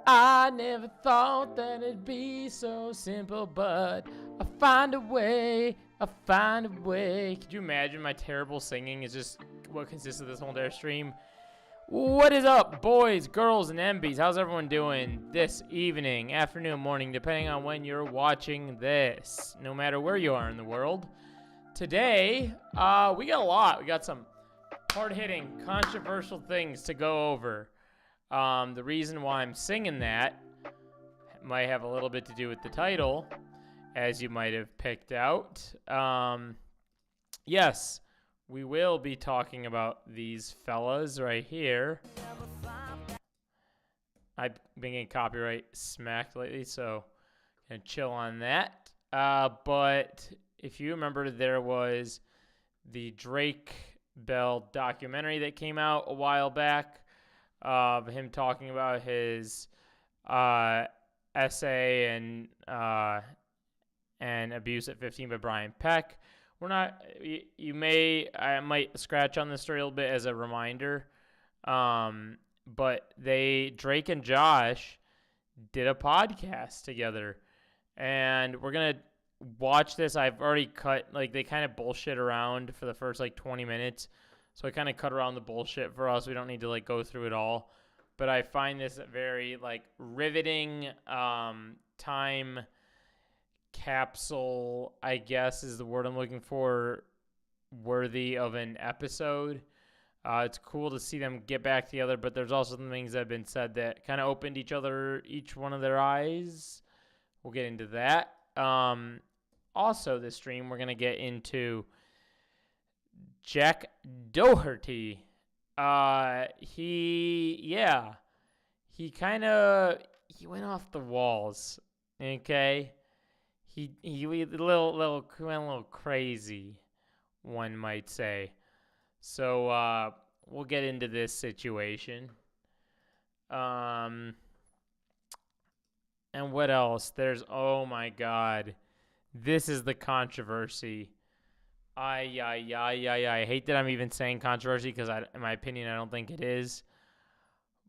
I never thought that it'd be so simple, but I find a way, I find a way. Could you imagine my terrible singing is just what consists of this whole entire stream? What is up, boys, girls, and MBs? How's everyone doing this evening, afternoon, morning, depending on when you're watching this, no matter where you are in the world? Today, we got a lot. We got some hard-hitting, controversial things to go over. The reason why I'm singing that might have a little bit to do with the title, as you might have picked out. Yes, we will be talking about these fellas right here. I've been getting copyright smacked lately, so gonna chill on that. But if you remember, there was the Drake Bell documentary that came out a while back. Of him talking about his essay and Abuse at 15 by Brian Peck. We're not. I might scratch on this story a little bit as a reminder. But Drake and Josh did a podcast together, and we're gonna watch this. I've already cut, like, they kind of bullshit around for the first 20 minutes. So I kind of cut around the bullshit for us. We don't need to go through it all. But I find this a very riveting time capsule, I guess is the word I'm looking for, worthy of an episode. It's cool to see them get back together, but there's also some things that have been said that kind of opened each one of their eyes. We'll get into that. Also, this stream, we're going to get into Jack Doherty. He went off the walls. Okay, he went a little crazy, one might say. So we'll get into this situation. And what else? Oh my God, this is the controversy. I hate that I'm even saying controversy because, in my opinion, I don't think it is.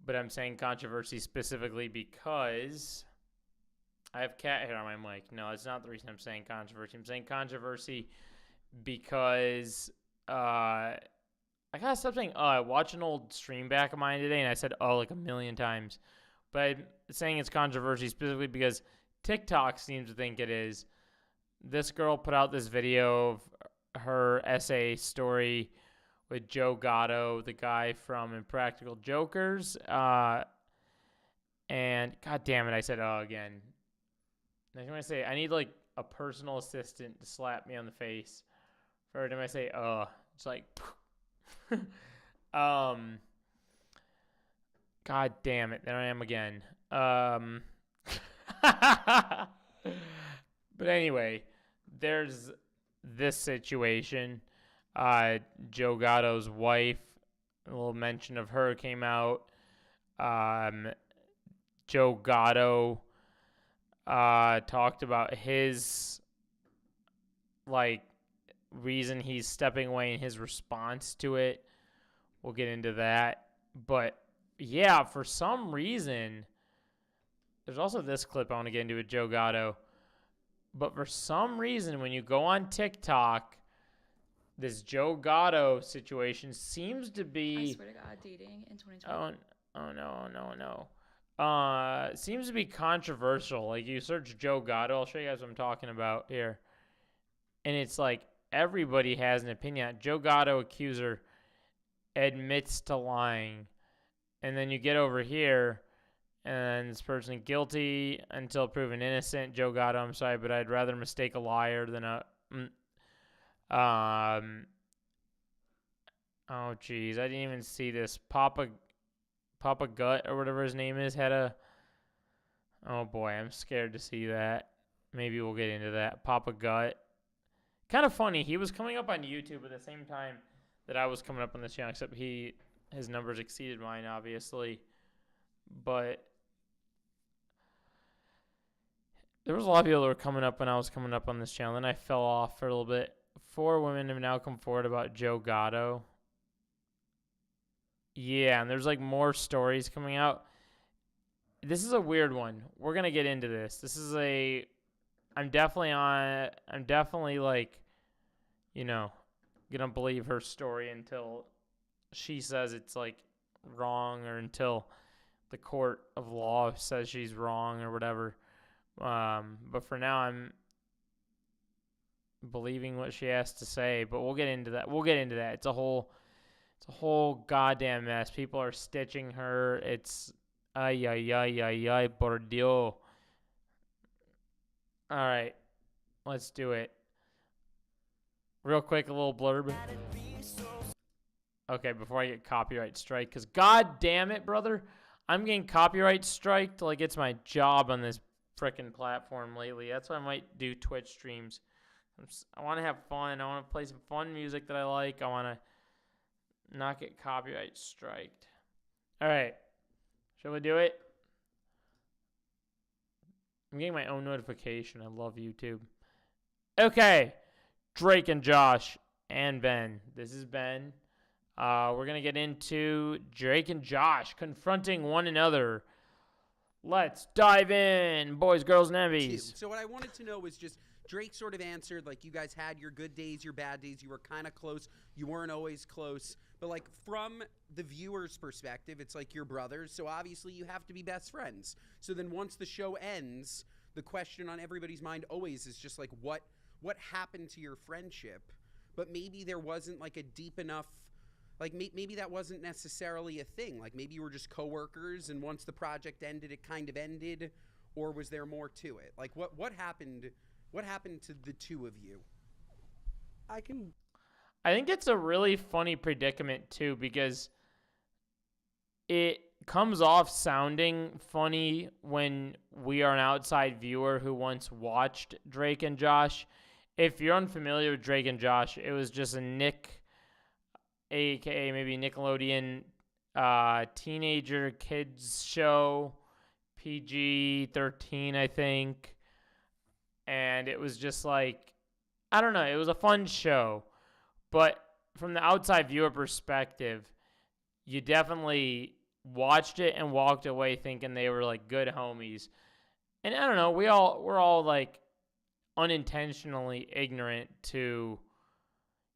But I'm saying controversy specifically because I have cat hair on my mic. No, it's not the reason I'm saying controversy. I'm saying controversy because I gotta stop saying I watched an old stream back of mine today and I said like a million times. But I'm saying it's controversy specifically because TikTok seems to think it is. This girl put out this video of her essay story with Joe Gatto, the guy from Impractical Jokers. And God damn it, I said again. I was going to say, I need a personal assistant to slap me on the face for every time I say it's God damn it, there I am again. But anyway, there's this situation. Joe Gatto's wife, a little mention of her came out. Joe Gatto talked about his reason he's stepping away and his response to it. We'll get into that. But yeah, for some reason, there's also this clip I want to get into with Joe Gatto. But for some reason, when you go on TikTok, this Joe Gatto situation seems to be... I swear to God, dating in 2020. No. Seems to be controversial. You search Joe Gatto. I'll show you guys what I'm talking about here. And it's everybody has an opinion. Joe Gatto accuser admits to lying. And then you get over here... And this person guilty until proven innocent. Joe Gatto, I'm sorry, but I'd rather mistake a liar than a... Oh, geez. I didn't even see this. Papa Gut, or whatever his name is, had a... Oh, boy, I'm scared to see that. Maybe we'll get into that. Papa Gut. Kind of funny. He was coming up on YouTube at the same time that I was coming up on this channel, except his numbers exceeded mine, obviously. But... there was a lot of people that were coming up when I was coming up on this channel. Then I fell off for a little bit. 4 women have now come forward about Joe Gatto. Yeah, and there's more stories coming out. this is a weird one. We're gonna get into this. This is a. I'm definitely like, gonna believe her story until she says it's like wrong, or until the court of law says she's wrong or whatever. But for now, I'm believing what she has to say. But we'll get into that. It's a whole goddamn mess. People are stitching her. It's ay ay ay ay ay por Dios. All right, let's do it. Real quick, a little blurb. Okay, before I get copyright strike, because god damn it, brother, I'm getting copyright striked like it's my job on this frickin' platform lately. That's why I might do Twitch streams. I want to have fun. I want to play some fun music that I like. I want to not get copyright striked. All right, shall we do it? I'm getting my own notification. I love YouTube. Okay, Drake and Josh and Ben. This is Ben. We're going to get into Drake and Josh confronting one another. Let's dive in, boys, girls, and Evvies. So what I wanted to know was just, Drake sort of answered, like, you guys had your good days, your bad days. You were kind of close. You weren't always close. But, like, from the viewer's perspective, it's like you're brothers. So, obviously, you have to be best friends. So then once the show ends, the question on everybody's mind always is just, like, what happened to your friendship? But maybe there wasn't, like, a deep enough, like, maybe that wasn't necessarily a thing. Like, maybe you were just coworkers, and once the project ended, it kind of ended. Or was there more to it? Like, what happened? What happened to the two of you? I think it's a really funny predicament, too, because it comes off sounding funny when we are an outside viewer who once watched Drake and Josh. If you're unfamiliar with Drake and Josh, it was just a Nick, a.k.a. maybe Nickelodeon teenager kids show, PG-13, I think. And it was just like, I don't know, it was a fun show. But from the outside viewer perspective, you definitely watched it and walked away thinking they were like good homies. And I don't know, we're all like unintentionally ignorant to,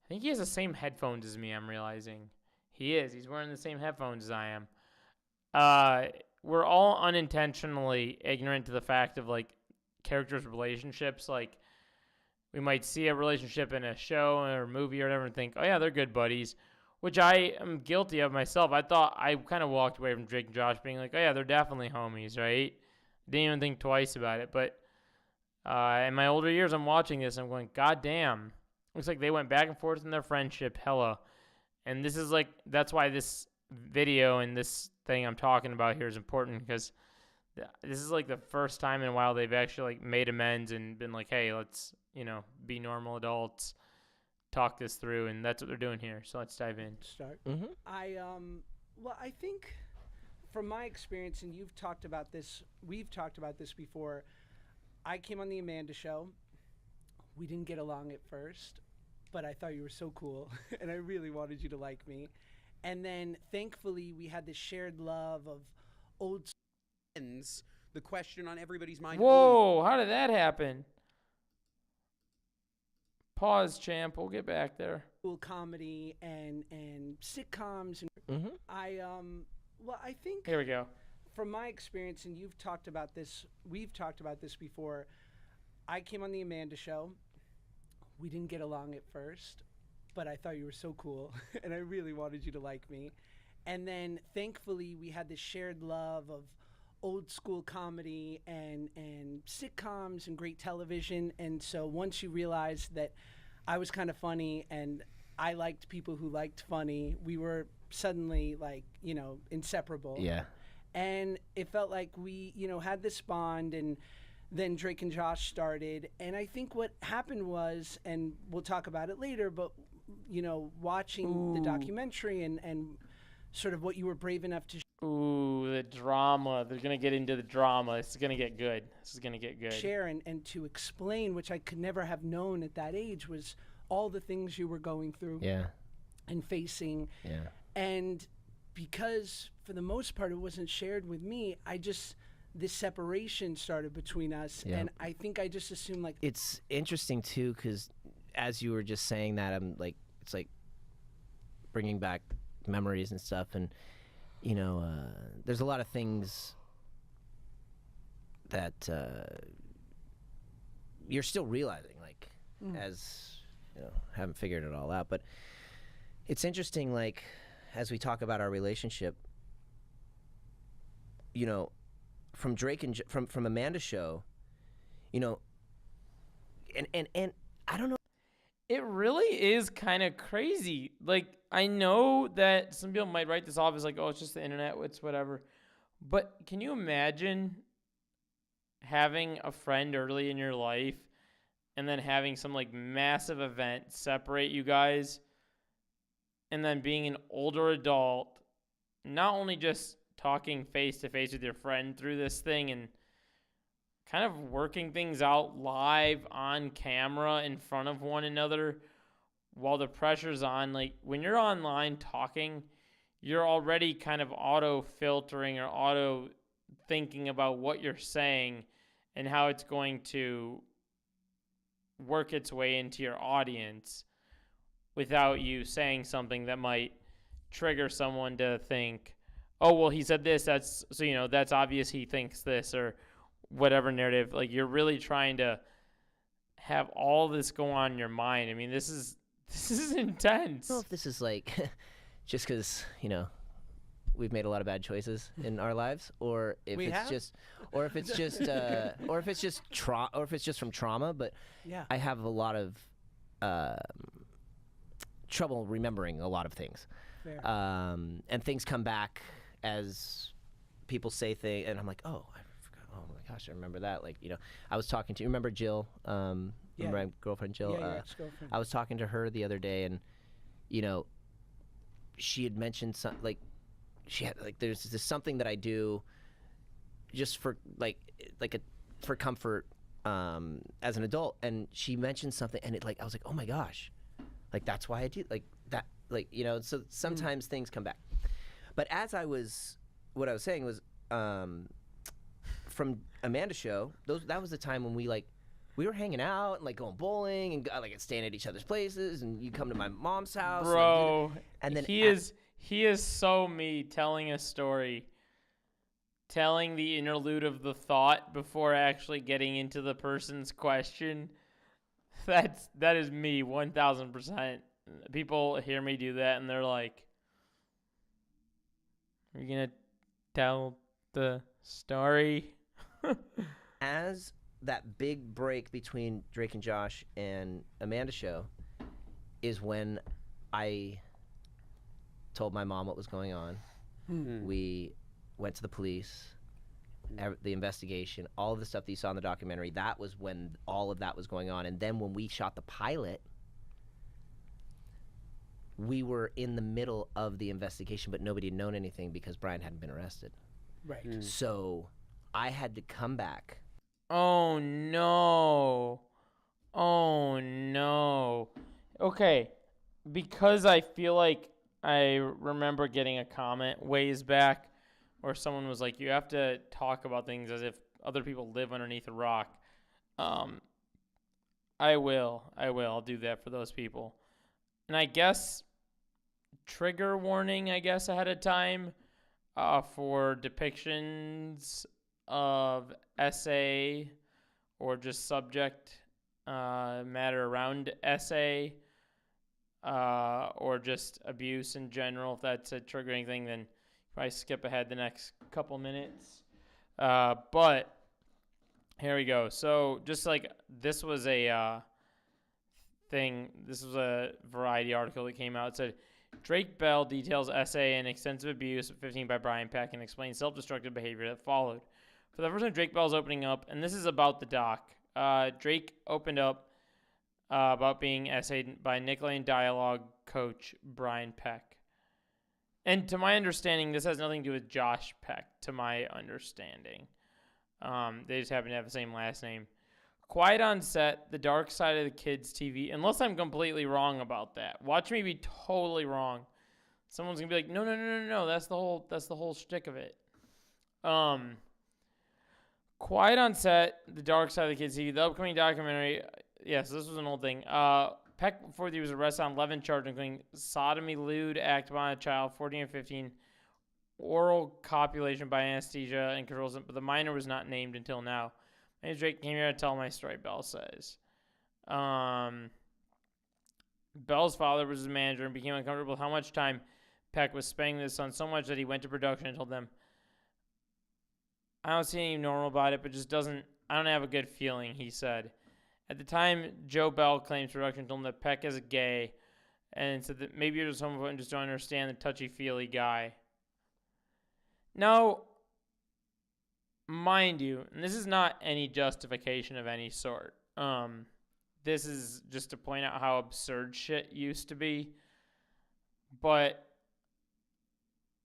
I think he has the same headphones as me, I'm realizing. He's wearing the same headphones as I am. We're all unintentionally ignorant to the fact of like characters' relationships. Like, we might see a relationship in a show or a movie or whatever and think, oh yeah, they're good buddies, which I am guilty of myself. I kind of walked away from Drake and Josh being like, oh yeah, they're definitely homies, right? Didn't even think twice about it. But in my older years, I'm watching this, I'm going, god damn, looks like they went back and forth in their friendship, hella. And this is like, that's why this video and this thing I'm talking about here is important, because this is like the first time in a while they've actually like made amends and been like, hey, let's, be normal adults, talk this through, and that's what they're doing here. So let's dive in. Start. Mm-hmm. I think from my experience, and we've talked about this before, I came on the Amanda show. We didn't get along at first, but I thought you were so cool, and I really wanted you to like me. And then, thankfully, we had this shared love of old friends. The question on everybody's mind. Whoa, how did that happen? Pause, champ. We'll get back there. Comedy and sitcoms. And mm-hmm. I think here we go. From my experience, and we've talked about this before, I came on the Amanda show. We didn't get along at first, but I thought you were so cool, and I really wanted you to like me. And then, thankfully, we had this shared love of old school comedy and sitcoms and great television. And so once you realized that I was kind of funny and I liked people who liked funny, we were suddenly like, inseparable. Yeah. And it felt like we, had this bond, and then Drake and Josh started. And I think what happened was, and we'll talk about it later, but, watching the documentary and sort of what you were brave enough to Ooh, the drama. They're going to get into the drama. This is going to get good. Share and to explain, which I could never have known at that age, was all the things you were going through. Yeah. And facing. Yeah. And because, for the most part, it wasn't shared with me, I just this separation started between us, Yeah. and I think I just assumed like It's interesting too, because as you were just saying that, I'm like, it's like bringing back memories and stuff, and there's a lot of things that you're still realizing, like as haven't figured it all out. But it's interesting, like as we talk about our relationship, from Drake and from Amanda's show, and I don't know. It really is kind of crazy. Like, I know that some people might write this off as like, oh, it's just the internet, it's whatever. But can you imagine having a friend early in your life and then having some like massive event separate you guys, and then being an older adult, not only just talking face to face with your friend through this thing and kind of working things out live on camera in front of one another while the pressure's on. Like, when you're online talking, you're already kind of auto filtering or auto thinking about what you're saying and how it's going to work its way into your audience without you saying something that might trigger someone to think, oh, well, he said this, that's obvious he thinks this, or whatever narrative. Like, you're really trying to have all this go on in your mind. I mean, this is intense. I don't know if this is like just because we've made a lot of bad choices in our lives, or if it's just from trauma. But yeah, I have a lot of trouble remembering a lot of things, and things come back as people say things, and I'm like, oh, I forgot. Oh my gosh, I remember that. Like, I was talking to, remember Jill? Remember my girlfriend Jill? Yeah, ex-girlfriend. I was talking to her the other day, and she had mentioned something, like she had, like, there's something that I do just for for comfort as an adult, and she mentioned something, and I was like, oh my gosh, like that's why I do like that, like so sometimes things come back. But what I was saying was, from Amanda's show, that was the time when we were hanging out and like going bowling and like staying at each other's places, and you come to my mom's house, bro. And then he is so me telling a story, telling the interlude of the thought before actually getting into the person's question. That is me 1000%. People hear me do that and they're like, "Are you gonna tell the story?" As that big break between Drake and Josh and Amanda's show is when I told my mom what was going on. We went to the police, the investigation, all of the stuff that you saw in the documentary. That was when all of that was going on. And then when we shot the pilot, we were in the middle of the investigation, but nobody had known anything because Brian hadn't been arrested. Right. So I had to come back. Oh no. Oh no. Okay. Because I feel like I remember getting a comment ways back where someone was like, you have to talk about things as if other people live underneath a rock. I will. I'll do that for those people. And I guess trigger warning, ahead of time for depictions of essay or just subject matter around essay or just abuse in general. If that's a triggering thing, then probably skip ahead the next couple minutes. But here we go. So just like this was a thing. This was a Variety article that came out. It said, Drake Bell details essay and extensive abuse at 15 by Brian Peck and explains self-destructive behavior that followed. For the first time, Drake Bell's opening up, and this is about the doc. Drake opened up about being essayed by Nickelodeon dialogue coach Brian Peck. And to my understanding, this has nothing to do with Josh Peck, to my understanding. They just happen to have the same last name. Quiet on set, the dark side of the kids' TV. Unless I'm completely wrong about that. Watch me be totally wrong. Someone's gonna be like, no. That's the whole shtick of it. Quiet on Set, The Dark Side of the Kids TV, the upcoming documentary. Yes, this was an old thing. Peck, before he was arrested on 11 charges, including sodomy, lewd act upon a child, 14 and 15, oral copulation by anesthesia and controls, but the minor was not named until now. My name is Drake. Came here to tell my story, Bell says. Bell's father was his manager and became uncomfortable with how much time Peck was spending with his son, so much that he went to production and told them, I don't see anything normal about it, but I don't have a good feeling, he said. At the time, Joe Bell claims production told him that Peck is gay and said that maybe you're just homophobic and just don't understand the touchy-feely guy. Now, mind you, and this is not any justification of any sort. This is just to point out how absurd shit used to be. But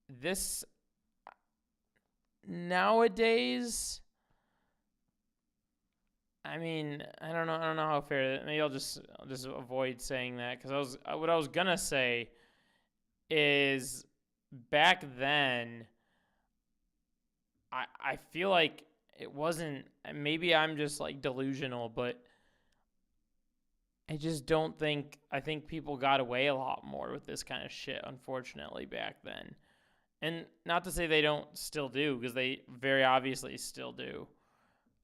this nowadays, I mean, I don't know how fair. Maybe I'll just avoid saying that, because what I was gonna say is back then, I feel like it wasn't. Maybe I'm just like delusional, but I just don't think. I think people got away a lot more with this kind of shit, unfortunately, back then. And not to say they don't still do, because they very obviously still do.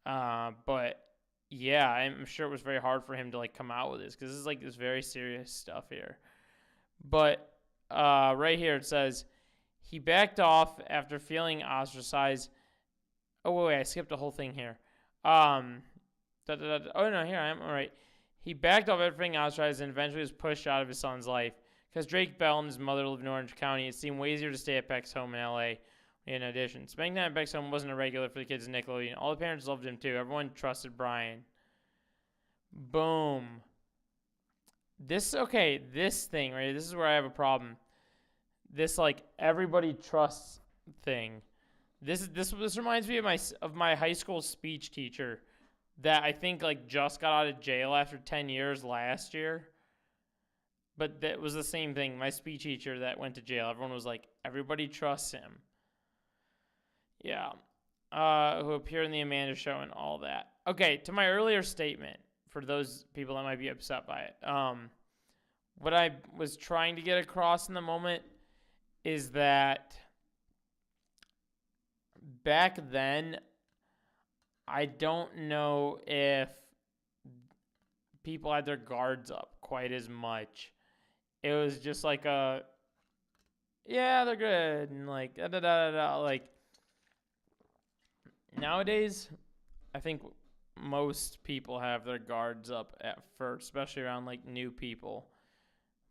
But yeah, I'm sure it was very hard for him to like come out with this, because this is like this very serious stuff here. But right here it says he backed off after feeling ostracized. Oh wait, I skipped a whole thing here. Oh no, here I am. All right. He backed off after feeling ostracized and eventually was pushed out of his son's life. Because Drake Bell and his mother lived in Orange County, it seemed way easier to stay at Peck's home in L.A. In addition, spending time at Peck's home wasn't a regular for the kids in Nickelodeon. All the parents loved him too. Everyone trusted Brian. Boom. This thing right. This is where I have a problem. This like everybody trusts thing. This reminds me of my high school speech teacher that I think like just got out of jail after 10 years last year. But that was the same thing. My speech teacher that went to jail, everyone was like, everybody trusts him. Yeah. Who appeared in the Amanda Show and all that. Okay, to my earlier statement, for those people that might be upset by it, what I was trying to get across in the moment is that back then, I don't know if people had their guards up quite as much. It was just like yeah, they're good, and like like nowadays, I think most people have their guards up at first, especially around like new people.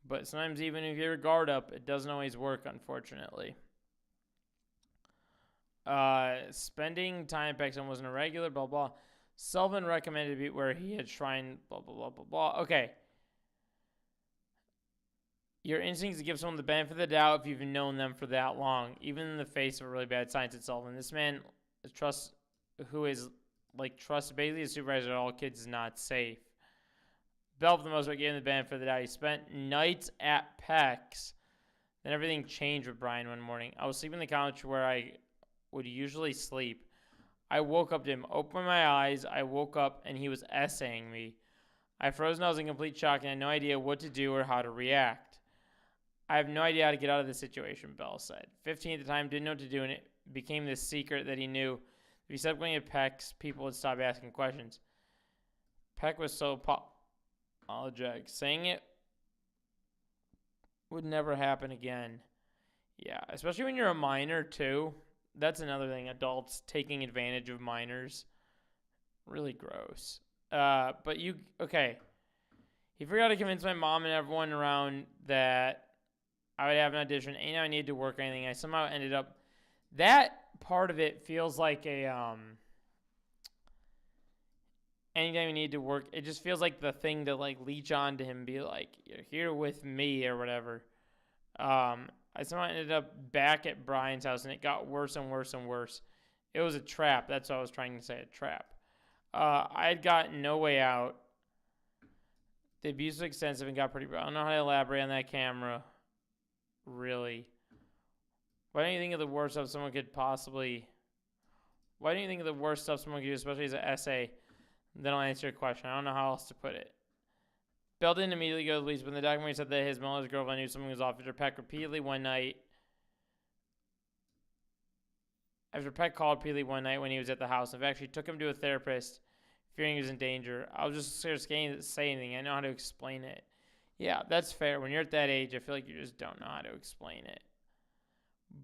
But sometimes even if you're guard up, it doesn't always work, unfortunately. Spending time at Pexham wasn't a regular, blah, blah. Sullivan recommended to be where he had shrine, blah, blah, blah, blah, blah. Okay. Your instincts to give someone the benefit of the doubt if you've known them for that long, even in the face of a really bad sign, said Sullivan. This man trust basically a supervisor of all kids is not safe. Bell, for the most part, gave him the benefit of the doubt. He spent nights at Peck's. Then everything changed with Brian one morning. I was sleeping on the couch where I would usually sleep. I woke up to him, opened my eyes. I woke up and he was essaying me. I froze and I was in complete shock and had no idea what to do or how to react. I have no idea how to get out of this situation, Bell said. 15 at the time, didn't know what to do, and it became this secret that he knew. If he stopped going to Peck's, people would stop asking questions. Peck was so apologetic. Saying it would never happen again. Yeah, especially when you're a minor, too. That's another thing. Adults taking advantage of minors. Really gross. Okay. He forgot to convince my mom and everyone around that I would have an audition. Ain't I needed to work or anything. I somehow ended up... That part of it feels like a... Anytime you need to work, it just feels like the thing to like leech on to him and be like, you're here with me or whatever. I somehow ended up back at Brian's house, and it got worse and worse and worse. It was a trap. That's what I was trying to say, a trap. I had gotten no way out. The abuse was extensive and got pretty bad. I don't know how to elaborate on that camera, really. But anything of the worst of someone could possibly Why do you think of the worst stuff someone could do, especially as an essay? Then I'll answer your question. I don't know how else to put it. Bill didn't immediately go to the police, but the documentary said that his Miller's girlfriend knew something was off after Peck repeatedly one night. After Peck called Peely one night when he was at the house. In fact, she took him to a therapist, fearing he was in danger. I was just scared to say anything. I know how to explain it. Yeah, that's fair. When you're at that age, I feel like you just don't know how to explain it.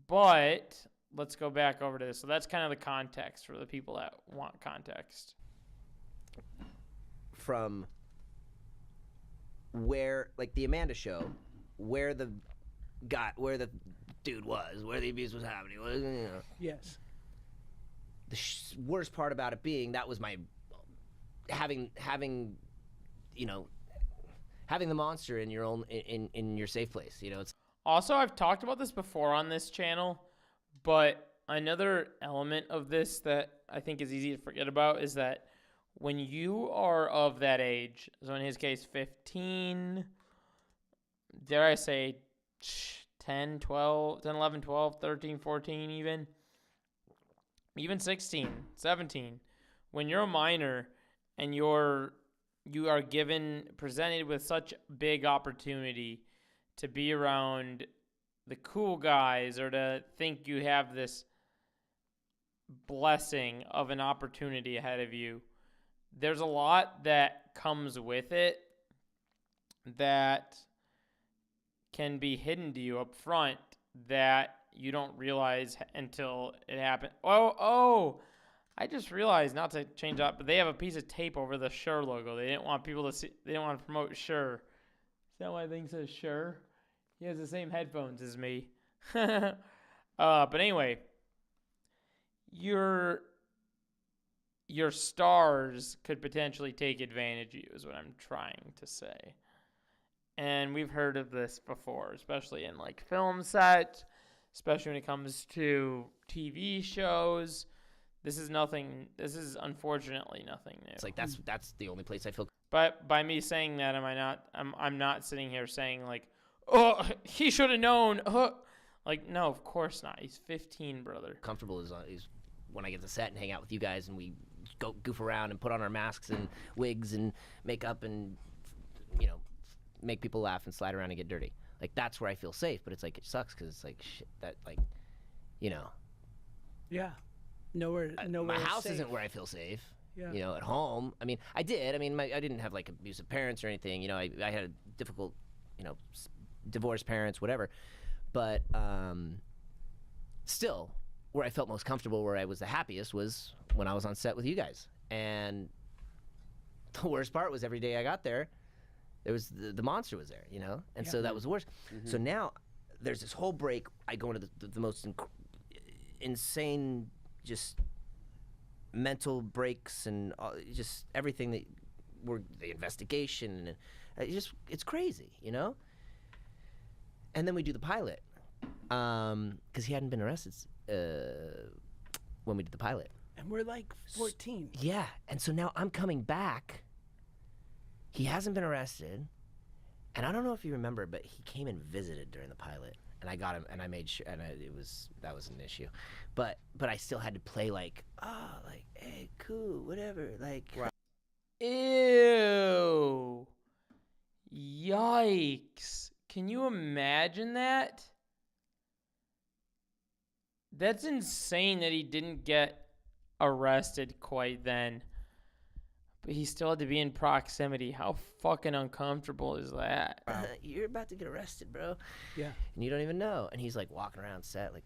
But let's go back over to this. So that's kind of the context for the people that want context. From where, like the Amanda show, where the dude was, where the abuse was happening. Yes. The worst part about it being that was my having the monster in your own in your safe place. It's Also, I've talked about this before on this channel, but another element of this that I think is easy to forget about is that when you are of that age, so in his case 15, dare I say 10, 11, 12, 13, 14 even 16, 17, when you're a minor and you are presented with such big opportunity to be around the cool guys or to think you have this blessing of an opportunity ahead of you, there's a lot that comes with it that can be hidden to you up front that you don't realize until it happens. Oh, I just realized, not to change up, but they have a piece of tape over the Shure logo. They didn't want people to see. They didn't want to promote Shure. Is that why the thing says Shure? He has the same headphones as me. But anyway, your stars could potentially take advantage of you, is what I'm trying to say. And we've heard of this before, especially in like film sets, especially when it comes to TV shows. This is unfortunately nothing new. It's like that's the only place I feel. But by me saying that, I'm not sitting here saying like, oh, he should have known. Like, no, of course not. He's 15, brother. Comfortable is when I get to set and hang out with you guys and we go goof around and put on our masks and wigs and makeup and make people laugh and slide around and get dirty. Like, that's where I feel safe. But it's like, it sucks because it's like shit that, like, Yeah. Nowhere my house safe. isn't where I feel safe. Yeah. At home. I mean, I did. I mean, I didn't have like abusive parents or anything. I had a difficult, divorced parents, whatever. But still, where I felt most comfortable, where I was the happiest, was when I was on set with you guys. And the worst part was every day I got there, there was the monster was there, and so that was the worst. Mm-hmm. So now there's this whole break. I go into the most insane, just mental breaks and just everything that the investigation and it's crazy, And then we do the pilot because he hadn't been arrested when we did the pilot. And we're like 14. Yeah, and so now I'm coming back. He hasn't been arrested, and I don't know if you remember, but he came and visited during the pilot, and I got him, and I made sure, and that was an issue, but I still had to play like, hey, cool, whatever, like. Right. Ew. Yikes. Can you imagine that? That's insane that he didn't get arrested quite then. But he still had to be in proximity. How fucking uncomfortable is that? You're about to get arrested, bro. Yeah. And you don't even know. And he's like walking around set like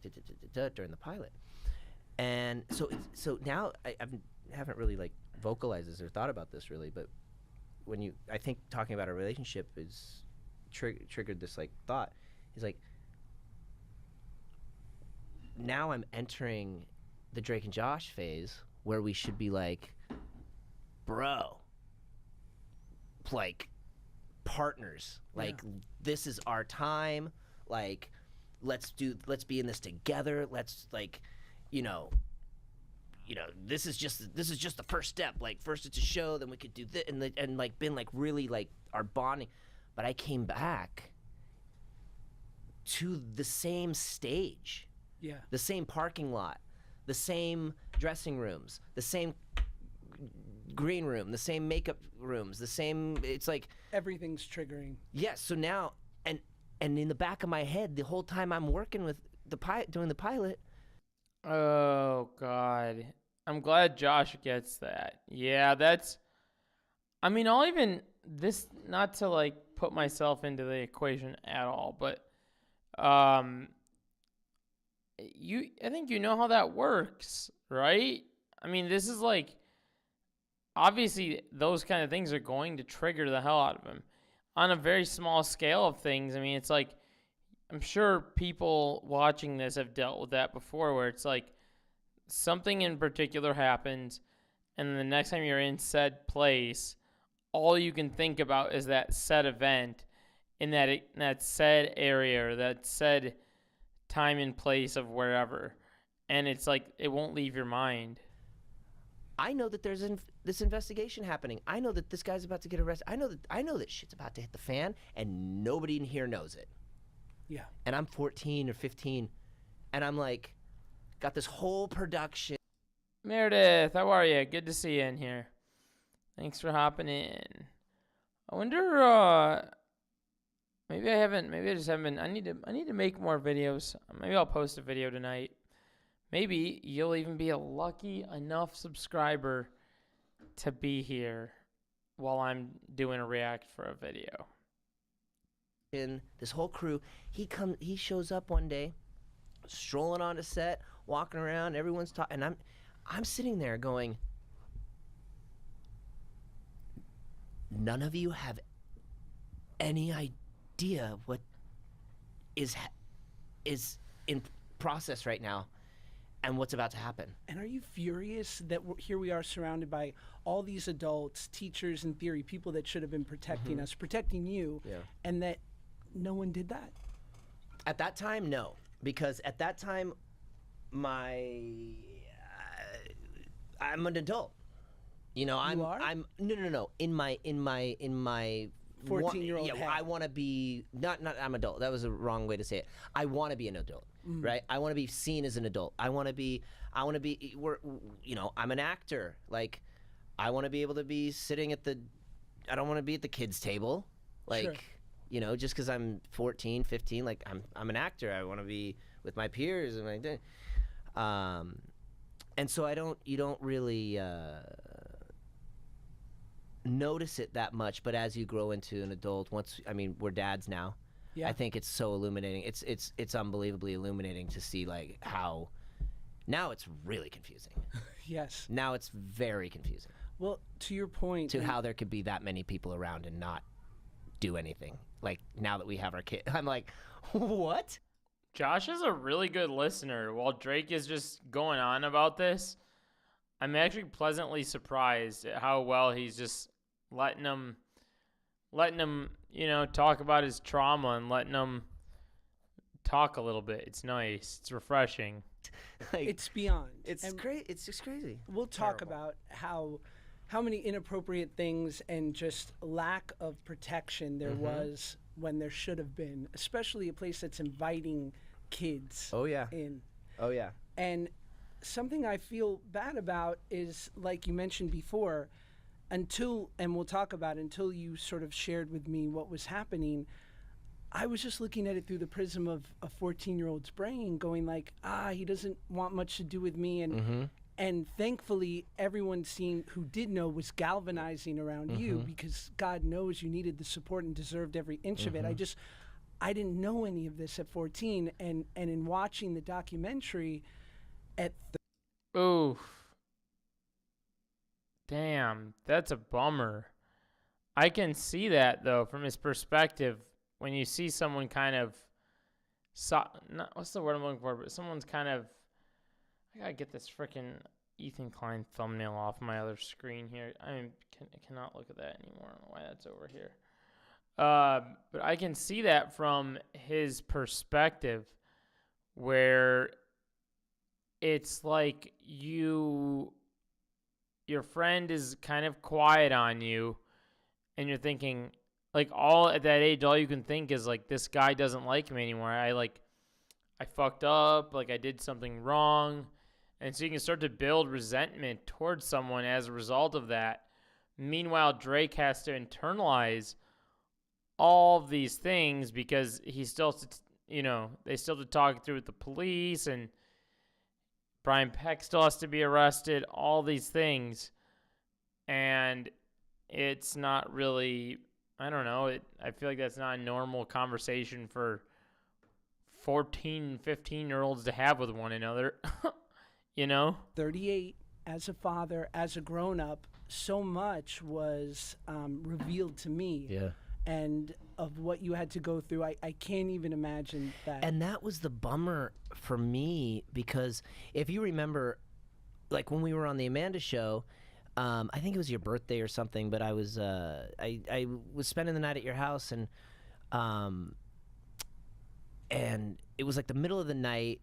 during the pilot. And so now I haven't really like vocalized this or thought about this really, but I think talking about a relationship is triggered this like thought. He's like, now I'm entering the Drake and Josh phase where we should be like, bro, like partners, like this is our time, like let's be in this together, let's like this is just the first step, like first it's a show, then we could do this and like been like really like our bonding. But I came back to the same stage, the same parking lot, the same dressing rooms, the same green room, the same makeup rooms, the same. It's like Everything's triggering. yes. So now, and in the back of my head, the whole time I'm working with doing the pilot. Oh God, I'm glad Josh gets that. Yeah, I mean, I'll even this not to like put myself into the equation at all, but I think you know how that works, right? I mean, this is like obviously those kind of things are going to trigger the hell out of him on a very small scale of things. I mean, it's like I'm sure people watching this have dealt with that before, where it's like something in particular happens, and the next time you're in said place, all you can think about is that said event in that said area or that said time and place of wherever, and it's like it won't leave your mind. I know that there's this investigation happening. I know that this guy's about to get arrested. I know that shit's about to hit the fan, and nobody in here knows it. Yeah. And I'm 14 or 15, and I'm like, got this whole production. Meredith, how are you? Good to see you in here. Thanks for hopping in. I wonder, maybe I just haven't been. I need to make more videos. Maybe I'll post a video tonight. Maybe you'll even be a lucky enough subscriber to be here while I'm doing a react for a video. In this whole crew, he shows up one day, strolling onto set, walking around, everyone's talking, and I'm sitting there going, none of you have any idea what is in process right now and what's about to happen. And are you furious that here we are surrounded by all these adults, teachers in theory, people that should have been protecting us, protecting you, and that no one did that? At that time, no, because at that time, I'm an adult. You know, You are? I'm no. In my 14-year-old yeah, head. I want to be not. I'm adult. That was a wrong way to say it. I want to be an adult, right? I want to be seen as an adult. I want to be. I'm an actor. Like, I want to be able to be sitting at the. I don't want to be at the kids' table, like. Sure. You know, just because I'm 14, 15, like I'm an actor. I want to be with my peers and like that. And so you don't really notice it that much. But as you grow into an adult, we're dads now. Yeah. I think it's so illuminating. It's unbelievably illuminating to see like how now it's really confusing. Yes. Now it's very confusing Well, to your point, to how there could be that many people around and not do anything. Like now that we have our kid, I'm like, what? Josh is a really good listener. While Drake is just going on about this, I'm actually pleasantly surprised at how well he's just letting him, talk about his trauma and letting him talk a little bit. It's nice. It's refreshing. Like, it's beyond. it's And crazy. It's just crazy. We'll talk Terrible. about how many inappropriate things and just lack of protection there was when there should have been, especially a place that's inviting kids Oh yeah. in. Oh yeah. And something I feel bad about is, like you mentioned before, until you sort of shared with me what was happening, I was just looking at it through the prism of a 14-year-old's brain, going like, he doesn't want much to do with me. And thankfully, everyone who did know was galvanizing around you, because God knows you needed the support and deserved every inch of it. I didn't know any of this at 14. And in watching the documentary at Oof. Damn, that's a bummer. I can see that, though, from his perspective, when you see someone kind of, what's the word I'm looking for, but someone's kind of, I gotta get this freaking Ethan Klein thumbnail off my other screen here. I cannot look at that anymore. I don't know why that's over here. But I can see that from his perspective, where it's like your friend is kind of quiet on you, and you're thinking, like, at that age, all you can think is like, this guy doesn't like me anymore. I fucked up, like I did something wrong. And so you can start to build resentment towards someone as a result of that. Meanwhile, Drake has to internalize all of these things because he's still, they still have to talk through with the police, and Brian Peck still has to be arrested, all these things. And it's not really, I don't know, I feel like that's not a normal conversation for 14, 15-year-olds to have with one another. 38, as a father, as a grown-up, so much was revealed to me. Yeah. And of what you had to go through, I can't even imagine that. And that was the bummer for me, because if you remember, like when we were on the Amanda show, I think it was your birthday or something, but I was I was spending the night at your house, and it was like the middle of the night,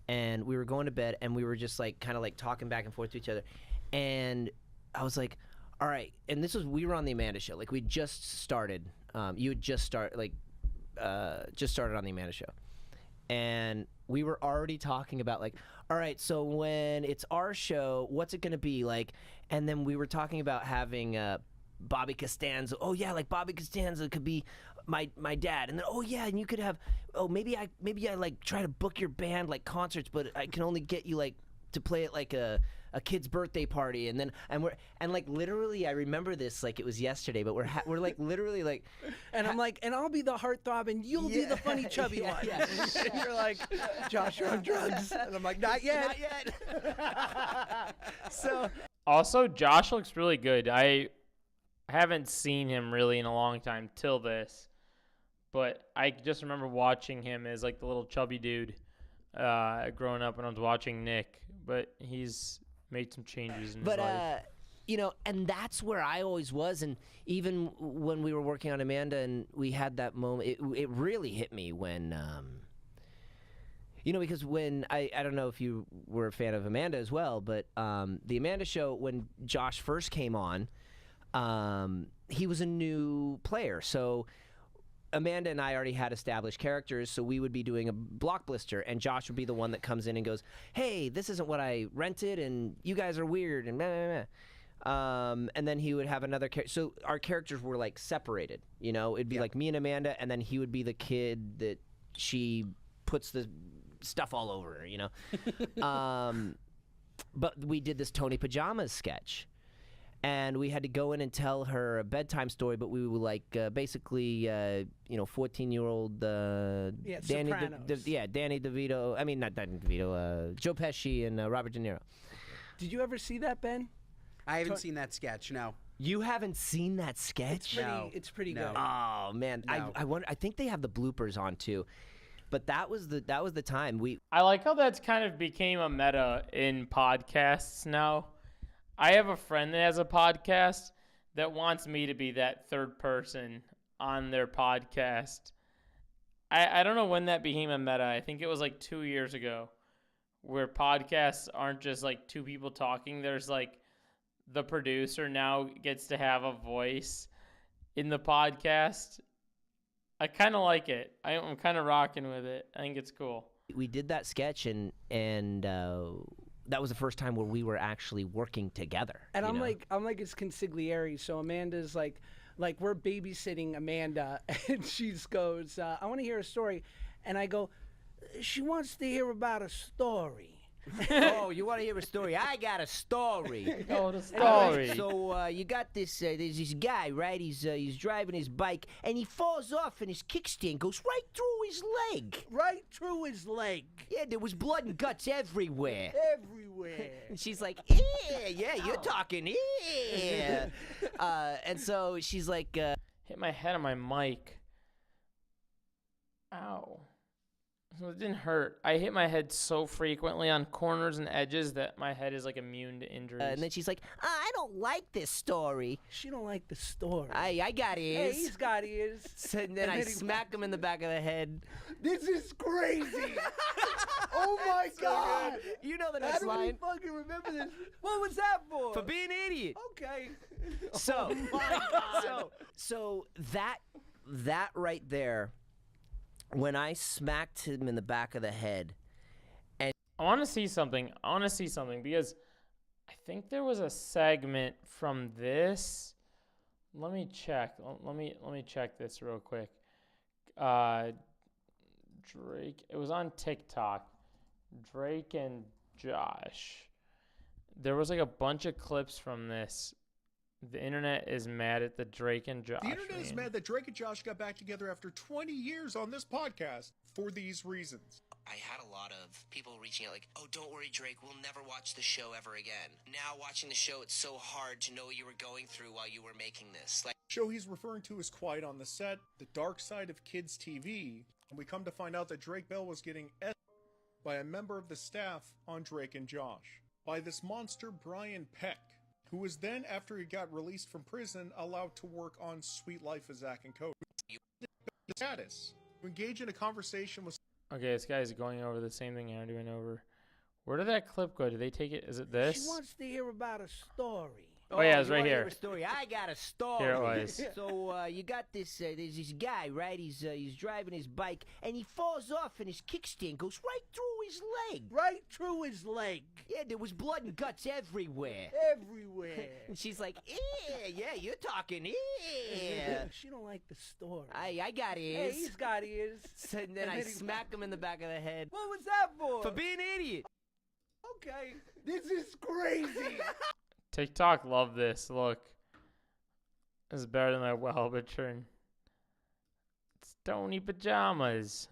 and we were going to bed, and we were just like kind of like talking back and forth to each other, and I was like, all right, and we were on the Amanda show, like we just started. You had just started on the Amanda show, and we were already talking about like, all right, so when it's our show, what's it gonna be like? And then we were talking about having Bobby Costanza. Oh yeah, like Bobby Costanza could be my dad. And then and you could have maybe I like try to book your band like concerts, but I can only get you like to play at like a kid's birthday party. And then like literally I remember this like it was yesterday, but we're like literally like, and I'm like, and I'll be the heartthrob and you'll be the funny chubby one. Yeah. And you're like, Josh, you're on drugs. And I'm like, not yet. Not yet. So Also, Josh looks really good. I haven't seen him really in a long time till this, but I just remember watching him as like the little chubby dude growing up when I was watching Nick. But he's made some changes in his life. And that's where I always was. And even when we were working on Amanda and we had that moment, it really hit me when, because when, I don't know if you were a fan of Amanda as well, but the Amanda show, when Josh first came on, he was a new player. So Amanda and I already had established characters, so we would be doing a block blister, and Josh would be the one that comes in and goes, hey, this isn't what I rented, and you guys are weird, and blah, blah, blah. And then he would have another character. So our characters were like separated, it'd be like me and Amanda, and then he would be the kid that she puts the stuff all over, But we did this Tony Pajamas sketch. And we had to go in and tell her a bedtime story, but we were like basically, 14-year-old Danny Danny DeVito. I mean, not Danny DeVito. Joe Pesci and Robert De Niro. Did you ever see that, Ben? I haven't seen that sketch. No. You haven't seen that sketch? It's pretty good. Oh man, No. I wonder. I think they have the bloopers on too. But that was the time I like how that's kind of became a meta in podcasts now. I have a friend that has a podcast that wants me to be that third person on their podcast. I don't know when that became a meta. I think it was like 2 years ago, where podcasts aren't just like two people talking. There's like the producer now gets to have a voice in the podcast. I kind of like it. I'm kind of rocking with it. I think it's cool. We did that sketch, and that was the first time where we were actually working together. And I'm like it's consigliere. So Amanda's like we're babysitting Amanda, and she goes, I want to hear a story, and I go, she wants to hear about a story. Oh, you want to hear a story? I got a story. Oh, the story. So you got this there's this guy, right? He's driving his bike, and he falls off, and his kickstand goes right through his leg. Right through his leg. Yeah, there was blood and guts everywhere. Everywhere. And she's like, yeah, you're talking, yeah. And so she's like, Hit my head on my mic. Ow. So it didn't hurt. I hit my head so frequently on corners and edges that my head is like immune to injuries. and then she's like, I don't like this story. She don't like the story. I got ears. Hey, he's got ears. So, and then I smack him in the back of the head. This is crazy. Oh my God. You know the How next do line. we fucking remember this? What was that for? For being an idiot. Okay. So, Oh my God. so that right there, when I smacked him in the back of the head, and I want to see something. Because I think there was a segment from this. Let me check. Let me check this real quick. Drake. It was on TikTok. Drake and Josh. There was like a bunch of clips from this. The internet is mad at the Drake and Josh. The internet is mad that Drake and Josh got back together after 20 years on this podcast for these reasons. I had a lot of people reaching out like, oh, don't worry, Drake, we'll never watch the show ever again. Now watching the show, it's so hard to know what you were going through while you were making this. Like, Show he's referring to is Quiet on the Set, The Dark Side of Kids TV, and we come to find out that Drake Bell was getting by a member of the staff on Drake and Josh, by this monster Brian Peck, who was then, after he got released from prison, allowed to work on Sweet Life of Zack and Cody. Status. To engage in a conversation with... Okay, this guy's going over the same thing I'm doing over. Where did that clip go? Did they take it? Is it this? She wants to hear about a story. Oh, yeah, it's you right wanna hear here. A story. I got a story. Here it was. So you got this. There's this guy, right? He's driving his bike and he falls off and his kickstand goes right through his leg. Right through his leg. Yeah, there was blood and guts everywhere. Everywhere. And she's like, yeah, you're talking, yeah. She don't like the story. I got Hey, ears. he's got ears. So, and then I smack him in the back of the head What was that for? for being an idiot. Okay. This is crazy. TikTok love this. Look. This is better than that Welbitron. It's Tony Pajamas.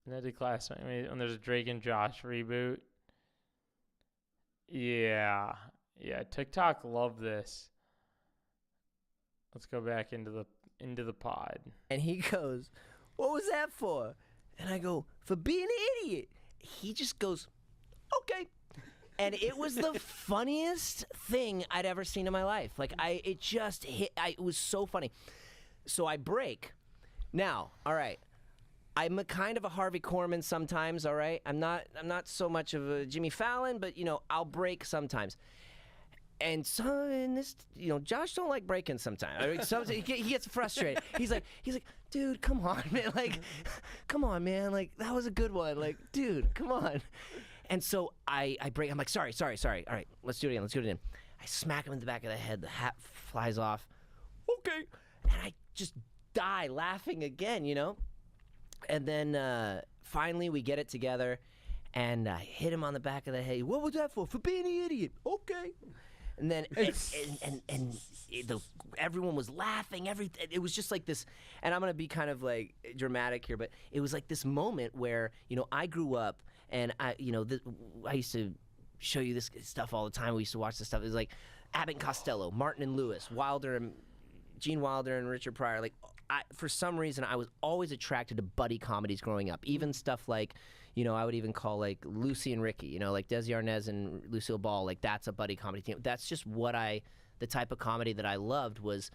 Netted class. I mean, when there's a Drake and Josh reboot. Yeah. Yeah, TikTok love this. Let's go back into the pod. And he goes, what was that for? And I go, for being an idiot. He just goes, okay. And it was the funniest thing I'd ever seen in my life. Like, it just hit. It was so funny. So I break. Now, all right. I'm a kind of a Harvey Korman sometimes, all right? I'm not so much of a Jimmy Fallon, but, I'll break sometimes. And so in this, Josh don't like breaking sometimes. I mean, sometimes he gets frustrated. He's like, dude, come on, man. Like, come on, man. Like, that was a good one. Like, dude, come on. And so I break. I'm like, sorry. All right, let's do it again. I smack him in the back of the head. The hat flies off. Okay. And I just die laughing again, And then finally we get it together, and I hit him on the back of the head. What was that for? For being an idiot. Okay. And then everyone was laughing. It was just like this, and I'm gonna be kind of like dramatic here, but it was like this moment where I grew up, and I used to show you this stuff all the time. We used to watch this stuff. It was like Abbott and Costello, Martin and Lewis, Gene Wilder and Richard Pryor. Like, for some reason, I was always attracted to buddy comedies growing up. Even stuff like, I would even call like Lucy and Ricky, like Desi Arnaz and Lucille Ball. Like, that's a buddy comedy team. That's just the type of comedy that I loved, was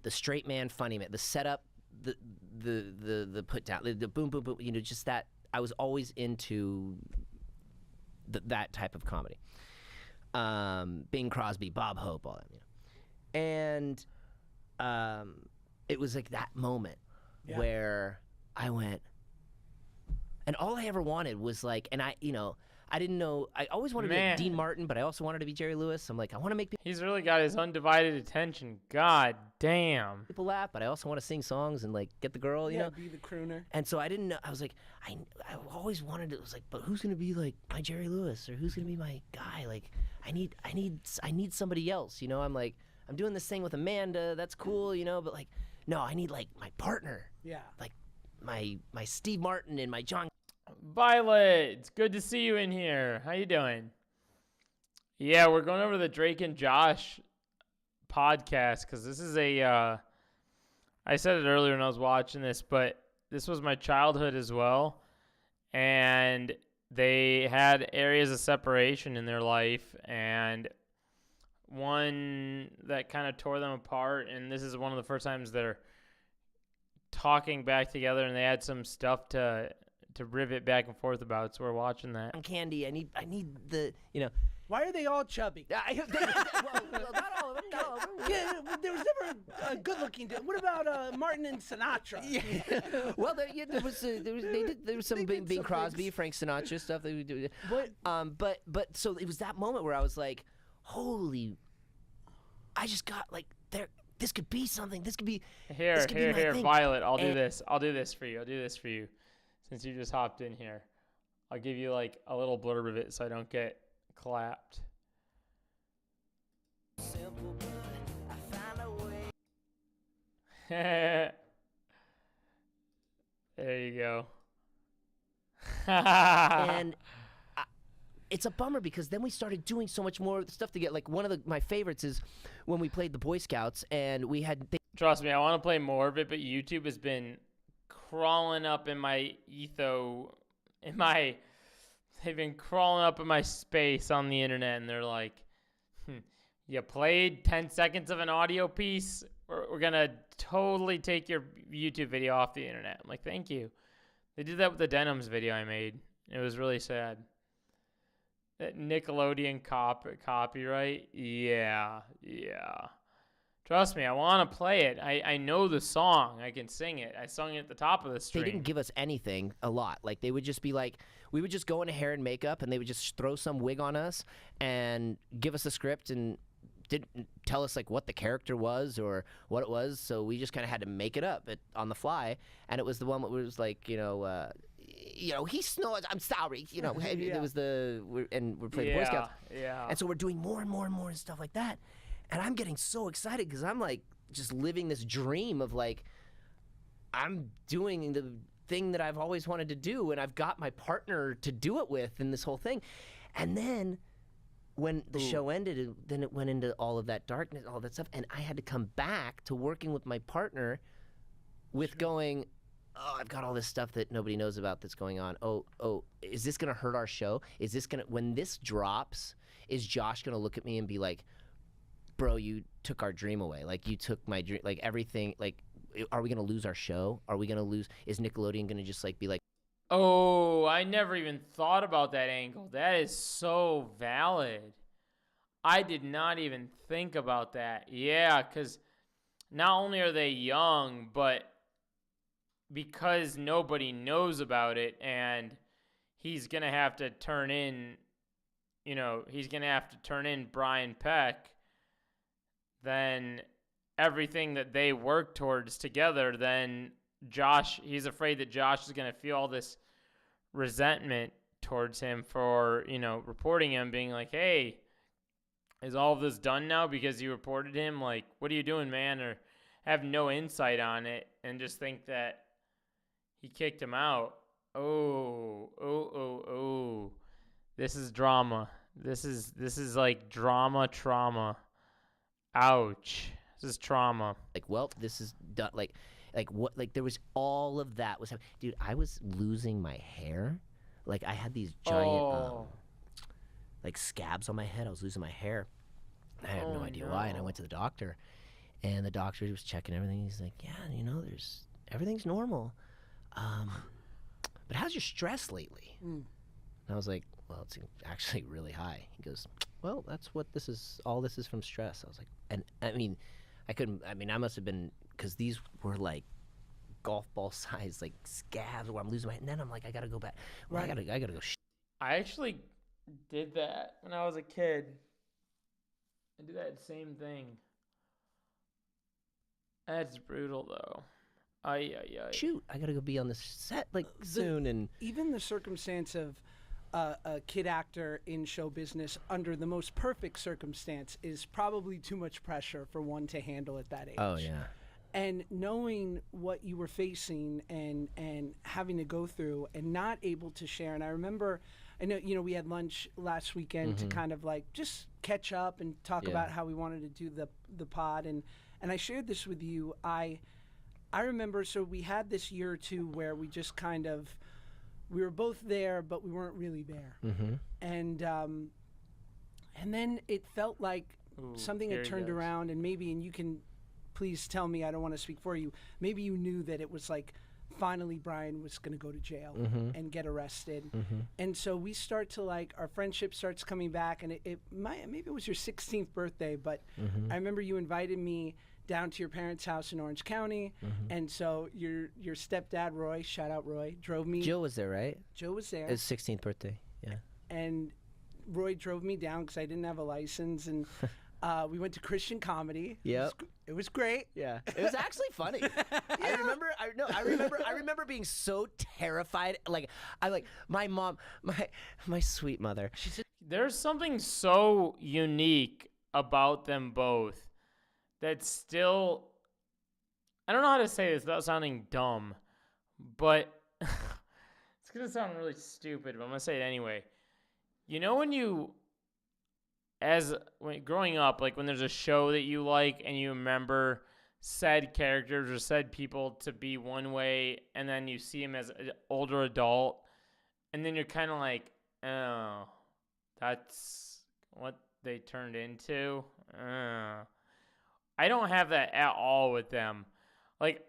the straight man, funny man, the setup, the put down, the boom, boom, boom. Just that. I was always into that type of comedy. Bing Crosby, Bob Hope, all that. And it was like that moment where I went, and all I ever wanted was like, and I didn't know, I always wanted to be like Dean Martin, but I also wanted to be Jerry Lewis. I'm like, I want to make He's really got his undivided attention. God damn. people laugh, but I also want to sing songs and like get the girl, you know. Be the crooner. And so I didn't know. I was like, I always wanted it. Was like, but who's gonna be like my Jerry Lewis, or who's gonna be my guy? Like, I need somebody else. I'm like, I'm doing this thing with Amanda. That's cool, but like, no, I need like my partner. Yeah. Like my Steve Martin and my John. Violet, it's good to see you in here. How you doing? Yeah, we're going over the Drake and Josh podcast because this is I said it earlier when I was watching this, but this was my childhood as well. And they had areas of separation in their life, and one that kind of tore them apart. And this is one of the first times they're talking back together, and they had some stuff to rivet back and forth about, so we're watching that. Candy, I need the, Why are they all chubby? well, not all of them. Yeah, but there was never a a good-looking dude. What about Martin and Sinatra? Well, there was some did Bing some Crosby, things. Frank Sinatra stuff they would do. But But so it was that moment where I was like, holy, I just got like there. This could be something. This could be Here, this could be here, my here, thing. Violet. I'll do And- this. I'll do this for you. I'll do this for you. Since you just hopped in here, I'll give you like a little blurb of it so I don't get clapped. There you go. And it's a bummer because then we started doing so much more stuff to get. Like one of my favorites is when we played the Boy Scouts and we had. Trust me, I want to play more of it, but YouTube has been crawling up in my they've been crawling up in my space on the internet, and they're like, you played 10 seconds of an audio piece, we're gonna totally take your YouTube video off the internet. I'm like, thank you. They did that with the Denims video I made. It was really sad. That Nickelodeon copyright? Yeah. Trust me, I want to play it. I know the song. I can sing it. I sung it at the top of the stream. They didn't give us anything a lot. Like they would just be like, we would just go into hair and makeup, and they would just throw some wig on us and give us a script and didn't tell us like what the character was or what it was. So we just kind of had to make it up on the fly. And it was the one that was like, he snores. I'm sorry. It was we're playing Boy Scouts. Yeah. And so we're doing more and more and more and stuff like that. And I'm getting so excited because I'm like just living this dream of like, I'm doing the thing that I've always wanted to do, and I've got my partner to do it with in this whole thing. And then when the show ended, then it went into all of that darkness, all that stuff, and I had to come back to working with my partner with going, I've got all this stuff that nobody knows about that's going on. Oh, is this going to hurt our show? Is this going to, when this drops, is Josh going to look at me and be like, bro, you took our dream away. Like, you took my dream, like, everything. Like, are we going to lose our show? Are we going to lose? Is Nickelodeon going to just, like, be like, Oh, I never even thought about that angle. That is so valid. I did not even think about that. Yeah, because not only are they young, but because nobody knows about it, and he's going to have to turn in, Brian Peck, then everything that they work towards together, then Josh, he's afraid that Josh is going to feel all this resentment towards him for, reporting him, being like, hey, is all of this done now because you reported him? Like, what are you doing, man? Or have no insight on it and just think that he kicked him out. Oh. This is drama. This is like drama trauma. Ouch. This is trauma. like, well, this is done. Like what? Like, there was all of that was happening. Dude, I was losing my hair. Like, I had these giant, like, scabs on my head. I was losing my hair. I had no idea why, and I went to the doctor, and the doctor was checking everything. He's like, yeah, everything's normal. But how's your stress lately? And I was like, well, it's actually really high. He goes, well, that's what this is. All this is from stress. I was like, and I must have been, because these were like golf ball size, like scabs where I'm losing my, and then I'm like, I gotta go back. Well, I gotta go. I actually did that when I was a kid. I did that same thing. That's brutal, though. Ay. Shoot, I gotta go be on the set soon, and even the circumstance of a kid actor in show business under the most perfect circumstance is probably too much pressure for one to handle at that age. oh yeah. And knowing what you were facing and having to go through and not able to share. And I remember, I know, we had lunch last weekend to kind of like just catch up and talk about how we wanted to do the pod. And I shared this with you. I remember, so we had this year or two where we just kind of, we were both there, but we weren't really there. And then it felt like something had turned around, and you can please tell me, I don't want to speak for you, maybe you knew that it was like finally Brian was going to go to jail and get arrested. And so we start to our friendship starts coming back, and maybe it was your 16th birthday, but I remember you invited me down to your parents' house in Orange County, and so your stepdad Roy, shout out Roy, drove me. Jill was there, right? Jill was there. His 16th birthday. Yeah. And Roy drove me down because I didn't have a license, and we went to Christian comedy. Yep. It was great. Yeah, it was actually funny. I remember being so terrified. My mom, my sweet mother. She said, There's something so unique about them both that still, I don't know how to say this without sounding dumb, but it's gonna sound really stupid, but I'm gonna say it anyway. You know when growing up, like when there's a show that you like and you remember said characters or said people to be one way, and then you see them as an older adult, and then you're kind of like, oh, that's what they turned into. I don't have that at all with them. Like,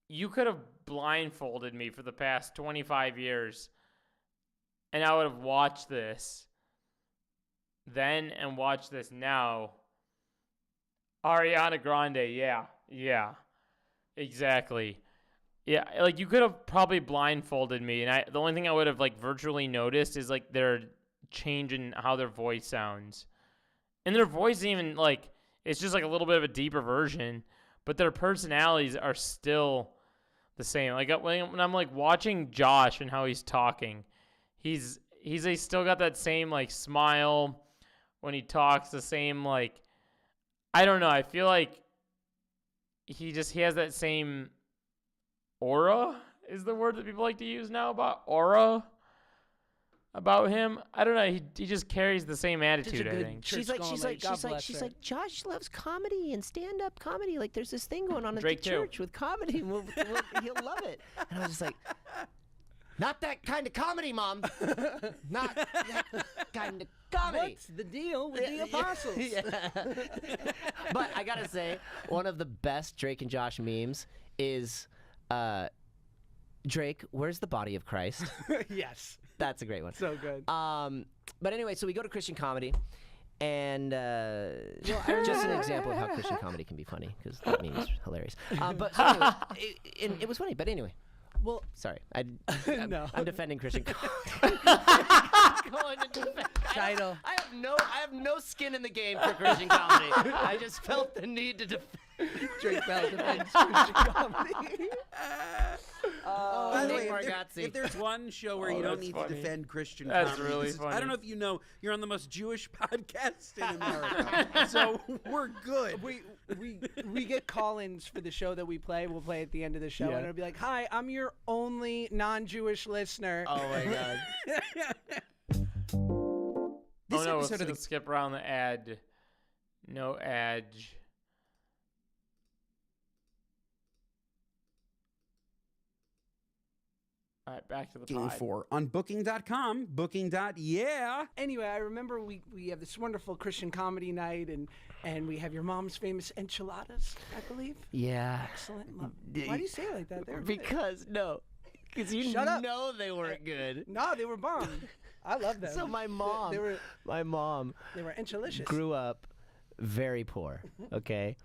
you could have blindfolded me for the past 25 years, and I would have watched this then and watched this now. Ariana Grande, yeah, exactly. Yeah, like you could have probably blindfolded me, and the only thing I would have virtually noticed is their change in how their voice sounds, and their voice even it's just a little bit of a deeper version, but their personalities are still the same. Like when I'm watching Josh and how he's talking, he's still got that same smile when he talks, the same I don't know. I feel like he has that same aura is the word that people like to use now about aura about him. I don't know. He just carries the same attitude, I think. She's like, Josh loves comedy and stand-up comedy. Like, there's this thing going on at Drake the church with comedy. He'll love it. And I was just like, not that kind of comedy, Mom. Not that kind of comedy. What's the deal with the apostles? Yeah. But I gotta say, one of the best Drake and Josh memes is, Drake, where's the body of Christ? Yes. That's a great one. So good. But anyway, so we go to Christian comedy, and just an example of how Christian comedy can be funny, because that meme is hilarious. But so anyway, it was funny. But anyway, well, sorry, no. I'm defending Christian comedy. Going to defend. Title. I have no skin in the game for Christian comedy. I just felt the need to defend. Drake Bell defends Christian comedy. By the Nick way, Bargatze. if there's one show where you don't that's need funny. to defend Christian That's comedy, really this is- funny. I don't know if you know, you're on the most Jewish podcast in America, so we're good. We get call-ins for the show that we play. We'll play at the end of the show, Yeah. and it'll be like, "Hi, I'm your only non-Jewish listener." Oh my god. This no, episode of let's skip around the ad. No ad. All right, back to the Game pod. 4 on Booking.com. Booking.yeah. Anyway, I remember we have this wonderful Christian comedy night, and we have your mom's famous enchiladas, I believe. Yeah. Excellent. Why do you say it like that? They're good. Because you Shut up. know they weren't good. No, they were bomb. I love them. So my mom, They were enchilicious. grew up very poor. Okay.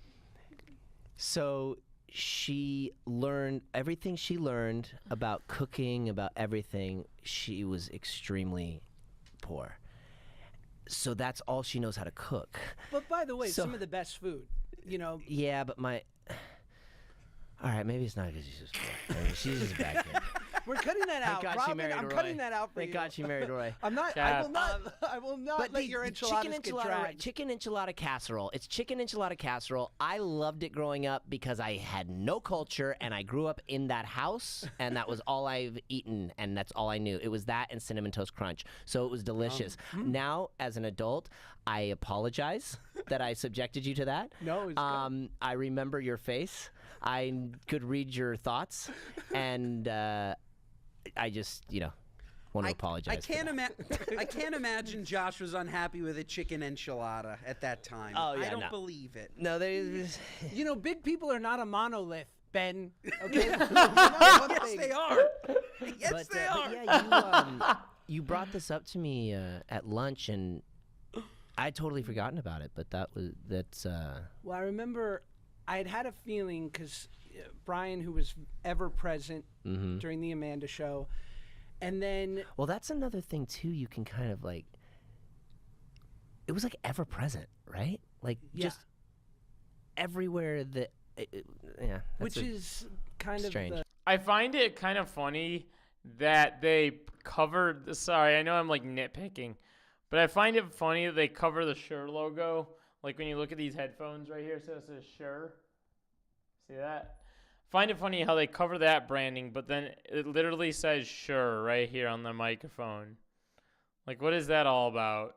So she learned everything she learned about cooking, about everything. She was extremely poor. So that's all she knows how to cook. But by the way, So- some of the best food. Yeah, but all right, maybe it's not because she's just poor. Maybe she's just a bad kid. We're cutting that out. God she Robin, married I'm Roy. cutting that out for Thank you. God she married Roy. I'm not. Cat. I will not But let your enchiladas get dragged. chicken enchilada casserole. It's chicken enchilada casserole. I loved it growing up because I had no culture and I grew up in that house and that was all I've eaten and that's all I knew. It was that and Cinnamon Toast Crunch. So it was delicious. Now, as an adult, I apologize that I subjected you to that. No, it was good. I remember your face. I could read your thoughts, and I just, want to apologize. I can't imagine Josh was unhappy with a chicken enchilada at that time. Oh, yeah, I don't no. believe it. No, there's. Big people are not a monolith. Ben. Okay. Yes, they are. Yes, But, they but are. yeah, you brought this up to me at lunch, and I'd totally forgotten about it. But that's. Well, I remember I had a feeling because Brian, who was ever present during the Amanda show, and then Well, that's another thing too. You can kind of like. It was like ever present, right? Like Yeah. just everywhere that. Yeah. which is kind strange. of the I find it kind of funny that they covered. Sorry, I know I'm like nitpicking, but I find it funny that they cover the Shure logo. Like when you look at these headphones right here, so it says Shure. See that? Find it funny how they cover that branding, but then it literally says Shure right here on the microphone. Like, what is that all about?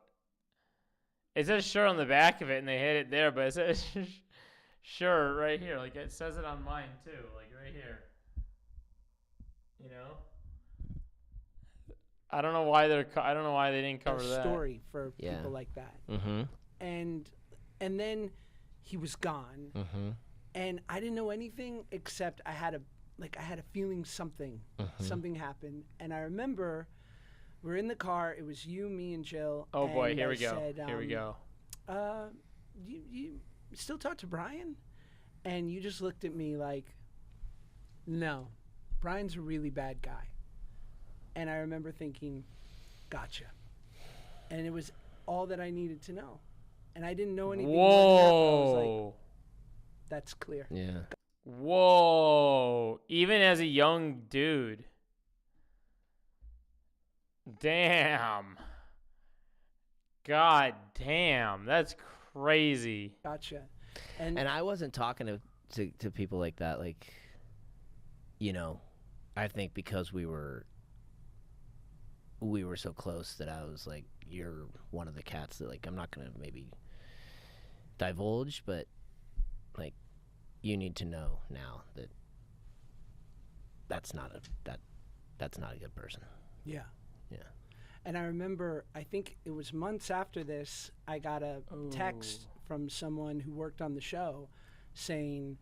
It says Shure on the back of it, and they hit it there, but it says Shure right here. Like, it says it on mine, too. Like, right here. You know? I don't know why I don't know why they didn't cover that. story for Yeah. people like that. Mm-hmm. And then he was gone, Mm-hmm. and I didn't know anything except I had a feeling something happened. And I remember we're in the car. It was you, me, and Jill. Oh, boy. and Here I we go. said, Here we go. You still talk to Brian? And you just looked at me like, no, Brian's a really bad guy. And I remember thinking, gotcha. And it was all that I needed to know. And I didn't know anything more than that, but I was like, Whoa. that's clear. Yeah. Whoa. Even as a young dude. Damn. God damn. That's crazy. Gotcha. And I wasn't talking to people like that. Like, you know, I think because we were so close that I was like, you're one of the cats that like I'm not gonna maybe divulge, but like you need to know now that that's not a good person. Yeah. Yeah. And I remember, I think it was months after this, I got a text from someone who worked on the show saying,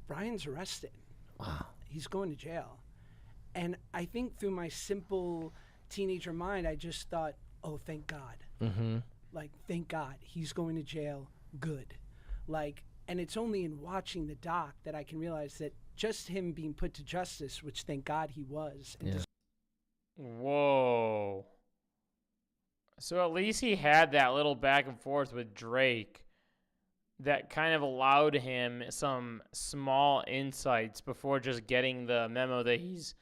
Brian's arrested. Wow. He's going to jail. And I think through my simple teenager mind, I just thought, oh, thank God. Mm-hmm. Like, thank God he's going to jail. Good. Like, and it's only in watching the doc that I can realize that just him being put to justice, which thank God he was. And Yeah. Whoa. So at least he had that little back and forth with Drake that kind of allowed him some small insights before just getting the memo that he's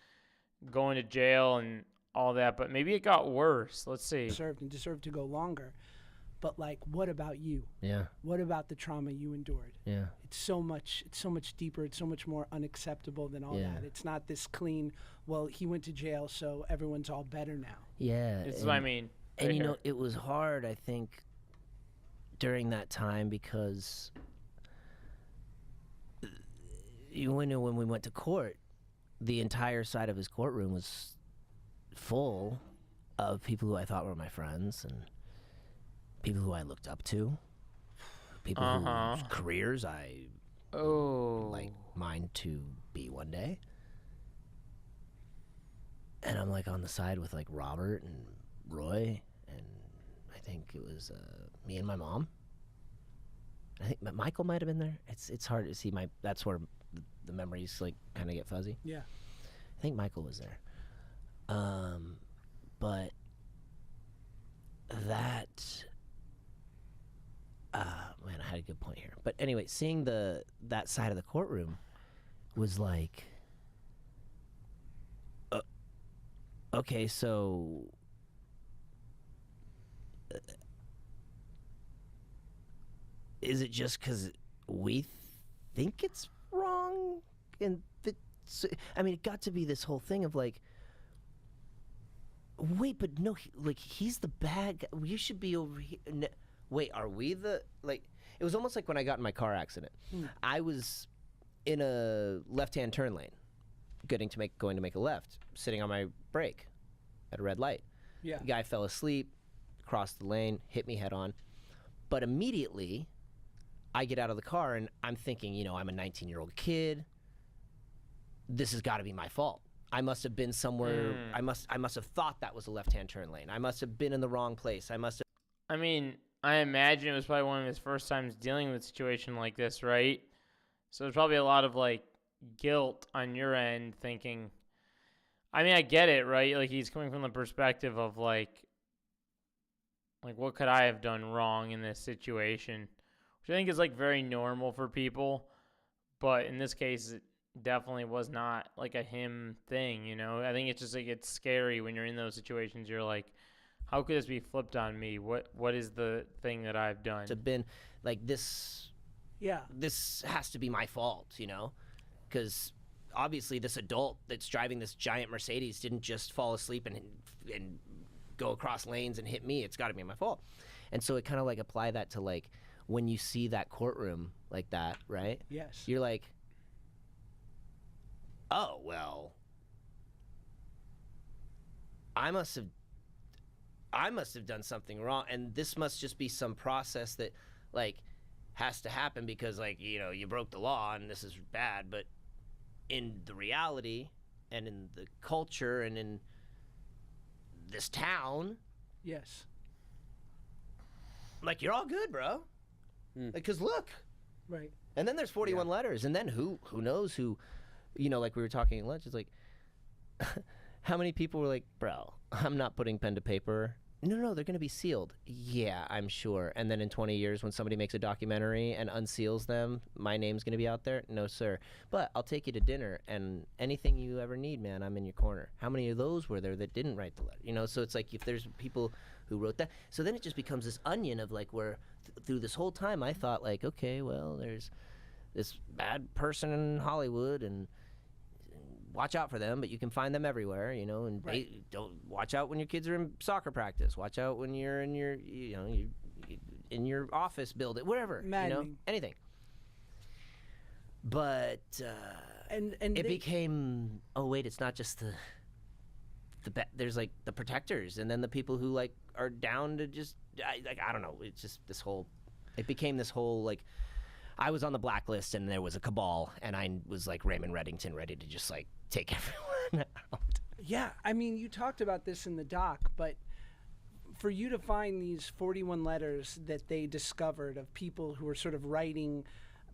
going to jail and all that. But maybe it got worse. Let's see. deserved to go longer. But like, what about you? Yeah. What about the trauma you endured? Yeah. It's so much deeper. It's so much more unacceptable than all Yeah. that. It's not this clean, well, he went to jail, so everyone's all better now. Yeah. This is what I mean. And right you here. know, it was hard, I think, during that time because when we went to court, the entire side of his courtroom was full of people who I thought were my friends and people who I looked up to, people whose careers I like mine to be one day. And I'm like on the side with like Robert and Roy, and I think it was me and my mom. I think Michael might have been there. It's hard to see that's where the memories like kind of get fuzzy. Yeah. I think Michael was there. But that man, I had a good point here. But anyway, seeing that side of the courtroom was like, okay, so is it just because we think it's wrong? And I mean, it got to be this whole thing of like, wait, but no, he's the bad guy. You should be over here. No, wait, are we the like? It was almost like when I got in my car accident. I was in a left-hand turn lane, going to make a left, sitting on my brake at a red light. Yeah. The guy fell asleep, crossed the lane, hit me head on. But immediately, I get out of the car and I'm thinking, I'm a 19-year-old kid. this has got to be my fault. I must have been somewhere. I must have thought that was a left-hand turn lane. I must have been in the wrong place. I must have. I mean, I imagine it was probably one of his first times dealing with a situation like this, right? So there's probably a lot of like guilt on your end, thinking. I mean, I get it, right? Like he's coming from the perspective of like what could I have done wrong in this situation, which I think is like very normal for people, but in this case, it definitely was not like a him thing, you know? I think it's just like it's scary when you're in those situations. You're like, how could this be flipped on me? What is the thing that I've done? Have been like this. Yeah. This has to be my fault, you know, because obviously this adult that's driving this giant Mercedes didn't just fall asleep and go across lanes and hit me. It's got to be my fault. And so it kind of like apply that to like when you see that courtroom like that, right? Yes. You're like, oh, well, I must have done something wrong, and this must just be some process that like has to happen because like, you know, you broke the law and this is bad. But in the reality and in the culture and in this town, Yes. like, you're all good, bro. Because look. Right. And then there's 41 letters, and then who knows who, you know, like we were talking at lunch, it's like, how many people were like, bro, I'm not putting pen to paper. No, they're going to be sealed. Yeah, I'm sure. And then in 20 years, when somebody makes a documentary and unseals them, my name's going to be out there? No, sir. But I'll take you to dinner, and anything you ever need, man, I'm in your corner. How many of those were there that didn't write the letter? You know, so it's like if there's people who wrote that. So then it just becomes this onion of like where through this whole time I thought like, okay, well, there's this bad person in Hollywood, and watch out for them, but you can find them everywhere, you know, and Right. don't watch out when your kids are in soccer practice. Watch out when you're in your, you know, in your office building, whatever, you know, Maddening. anything. But And it became, oh wait, it's not just there's like the protectors, and then the people who like are down to just I don't know. It's just this whole. It became this whole like. I was on the blacklist, and there was a cabal, and I was like Raymond Reddington, ready to just like take everyone out. Yeah, I mean, you talked about this in the doc, but for you to find these 41 letters that they discovered of people who were sort of writing,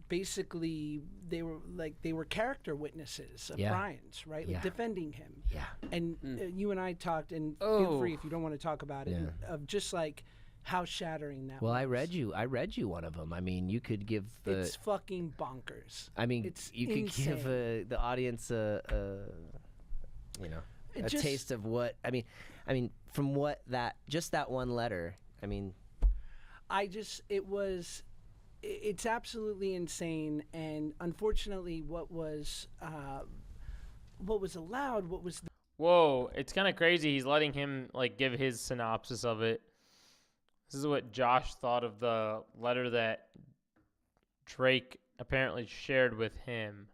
basically they were character witnesses of Yeah. Brian's, right? Like Yeah. defending him. Yeah. And you and I talked, and feel Oh. free if you don't want to talk about it, Yeah. of just like how shattering that Well, was. I read you one of them. I mean, you could give the. It's fucking bonkers. I mean, it's you could give insane. the audience you know, It a just- taste of what I mean, from what just that one letter. I mean, It's absolutely insane, and unfortunately, what was allowed, Whoa, it's kind of crazy. He's letting him like give his synopsis of it. This is what Josh thought of the letter that Drake apparently shared with him.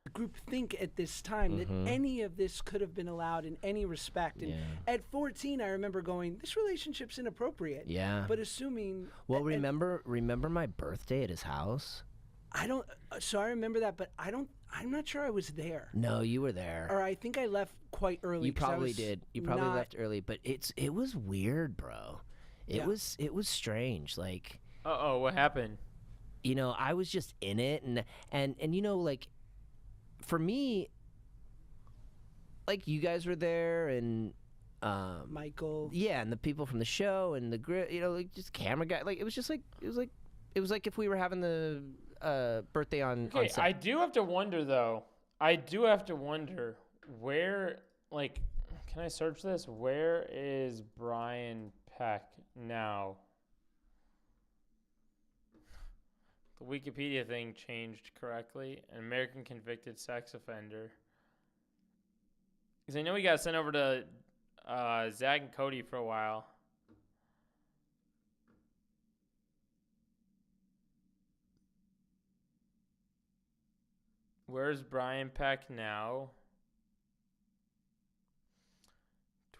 the group think at this time that any of this could have been allowed in any respect. And at 14, I remember going, "This relationship's inappropriate." yeah. But assuming, Well, and remember my birthday at his house? I don't. So I remember that, but I'm not sure I was there. No, you were there. Or I think I left quite early. You 'cause I probably was did. You probably not- left early, but it was weird, bro. It Yeah. was strange. Like, What happened? you know, I was just in it, and you know, like, for me, like, you guys were there, and Michael. yeah, and the people from the show and the grid, you know, like, just camera guy. Like, it was just like it was like if we were having the birthday on Okay, set. I do have to wonder though. Where, like, can I search this? Where is Brian Peck now? The Wikipedia thing changed correctly. An American convicted sex offender. Because I know he got sent over to Zach and Cody for a while. Where's Brian Peck now?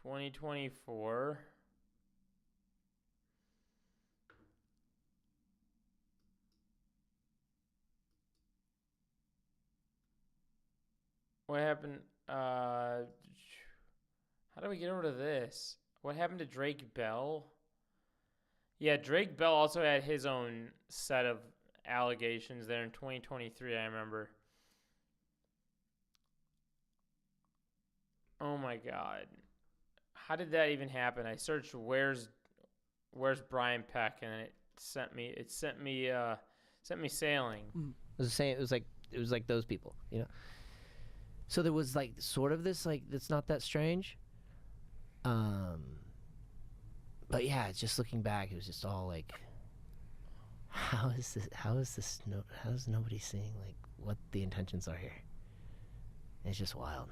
2024. What happened? How do we get over to this? What happened to Drake Bell? Yeah, Drake Bell also had his own set of allegations there in 2023, I remember. Oh my god. How did that even happen? I searched where's Brian Peck, and it sent me sailing. It was saying it was like those people, you know. So there was like sort of this like it's not that strange. But yeah, just looking back, it was just all like, how is nobody seeing like what the intentions are here? It's just wild.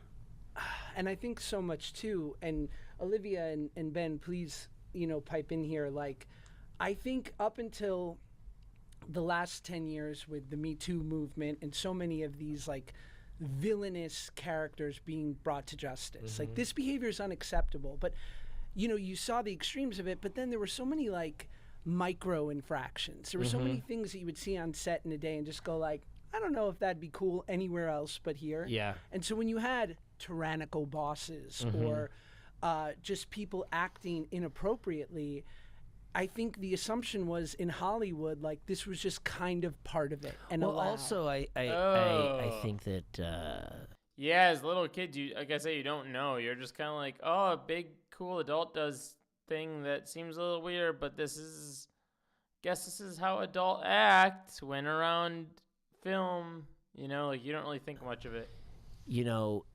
And I think so much too, and Olivia and Ben, please, pipe in here. Like, I think up until the last 10 years with the Me Too movement and so many of these like villainous characters being brought to justice, like this behavior is unacceptable. But, you saw the extremes of it, but then there were so many like micro infractions. There were so many things that you would see on set in a day and just go like, I don't know if that'd be cool anywhere else but here. Yeah. And so when you had tyrannical bosses or just people acting inappropriately, I think the assumption was in Hollywood, like this was just kind of part of it. And Well, allowed. also I think that Yeah, as a little kid, like I say, you don't know. You're just kind of like, oh, a big cool adult does thing that seems a little weird, but guess this is how adult act when around film. Like you don't really think much of it.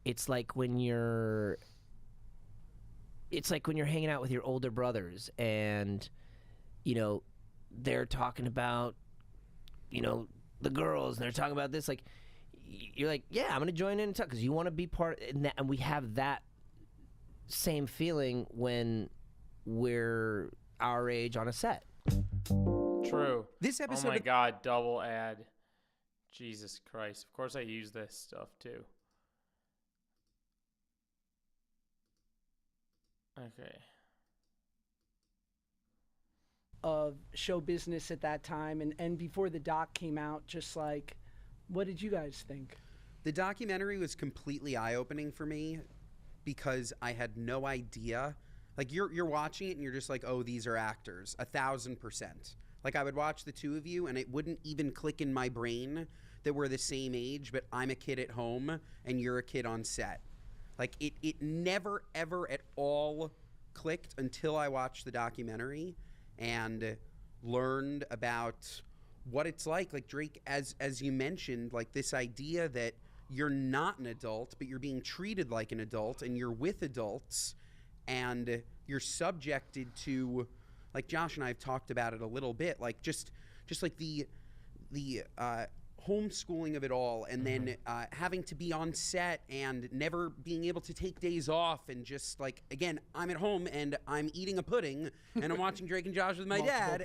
it's like when you're hanging out with your older brothers and they're talking about the girls and they're talking about this, like you're like, yeah, I'm gonna join in and talk because you want to be part in that. And we have that same feeling when we're our age on a set. True. This episode Oh my god, double ad. Jesus Christ. Of course I use this stuff too. Okay. Of show business at that time and before the doc came out, just like, what did you guys think? The documentary was completely eye-opening for me because I had no idea. Like you're watching it and you're just like, oh, these are actors, 1,000%. Like I would watch the two of you and it wouldn't even click in my brain that we're the same age, but I'm a kid at home and you're a kid on set. Like it never ever at all clicked until I watched the documentary and learned about what it's like Drake, as you mentioned, like this idea that you're not an adult, but you're being treated like an adult and you're with adults and you're subjected to, like Josh and I have talked about it a little bit, like just like the homeschooling of it all, and then having to be on set and never being able to take days off, and just like, again, I'm at home and I'm eating a pudding and I'm watching Drake and Josh with my dad,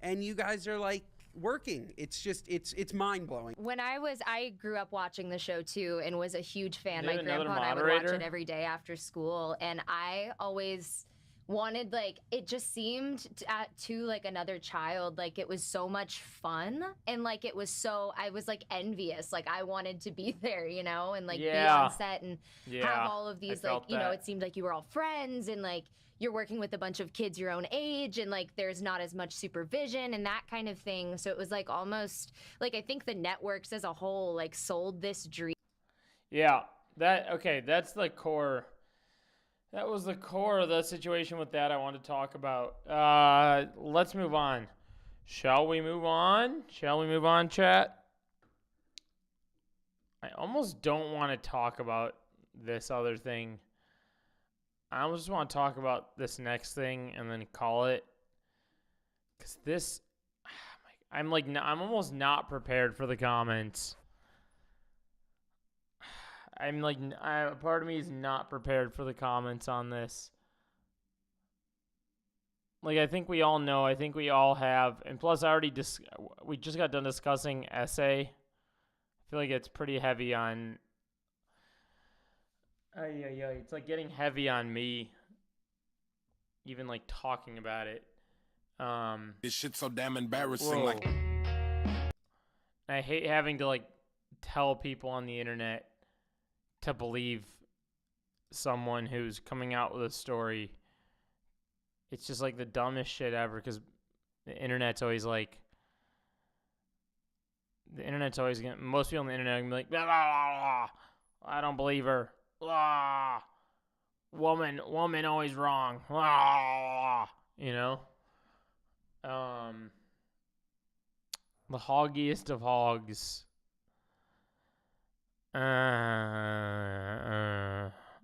and you guys are like working. It's just it's mind-blowing. When I grew up watching the show too and was a huge fan. My another grandpa and I would watch moderator? it every day after school, and I always wanted, like, it just seemed to like another child, like it was so much fun, and like it was so, I was like envious, like I wanted to be there, and like be on set and have all of these, like, it seemed like you were all friends and like you're working with a bunch of kids your own age and like there's not as much supervision and that kind of thing. So it was like almost like, I think the networks as a whole like sold this dream. Yeah, that's the core. That was the core of the situation with that I wanted to talk about. Let's move on. Shall we move on? Chat? I almost don't want to talk about this other thing. I almost just want to talk about this next thing and then call it. Because this, I'm almost not prepared for the comments. I'm like, part of me is not prepared for the comments on this. Like, I think we all know. I think we all have. And plus, we just got done discussing essay. I feel like it's pretty heavy on. It's like getting heavy on me. Even like talking about it. This shit's so damn embarrassing. Whoa. Like, I hate having to like tell people on the internet to believe someone who's coming out with a story. It's just like the dumbest shit ever, because the internet's always like, most people on the internet are gonna be like, blah, blah, blah, blah. I don't believe her. Blah. Woman always wrong. Blah. You know? The hoggiest of hogs.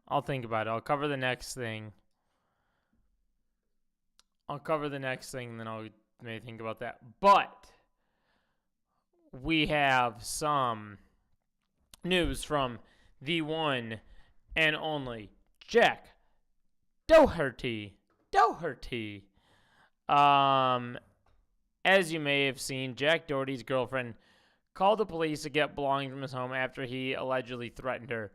I'll think about it. I'll cover the next thing. And then I'll maybe think about that. But we have some news from the one and only Jack Doherty. As you may have seen, Jack Doherty's girlfriend called the police to get belongings from his home after he allegedly threatened her.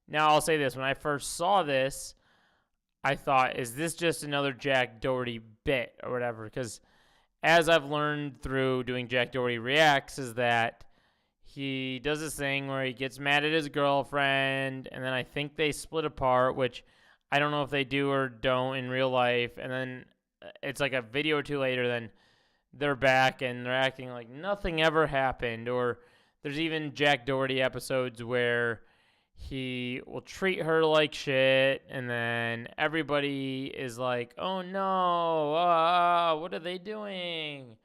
Now, I'll say this. When I first saw this, I thought, is this just another Jack Doherty bit or whatever? Because as I've learned through doing Jack Doherty Reacts, is that he does this thing where he gets mad at his girlfriend, and then I think they split apart, which I don't know if they do or don't in real life, and then it's like a video or two later, then they're back and they're acting like nothing ever happened. Or there's even Jack Doherty episodes where he will treat her like shit, and then everybody is like, oh no, what are they doing?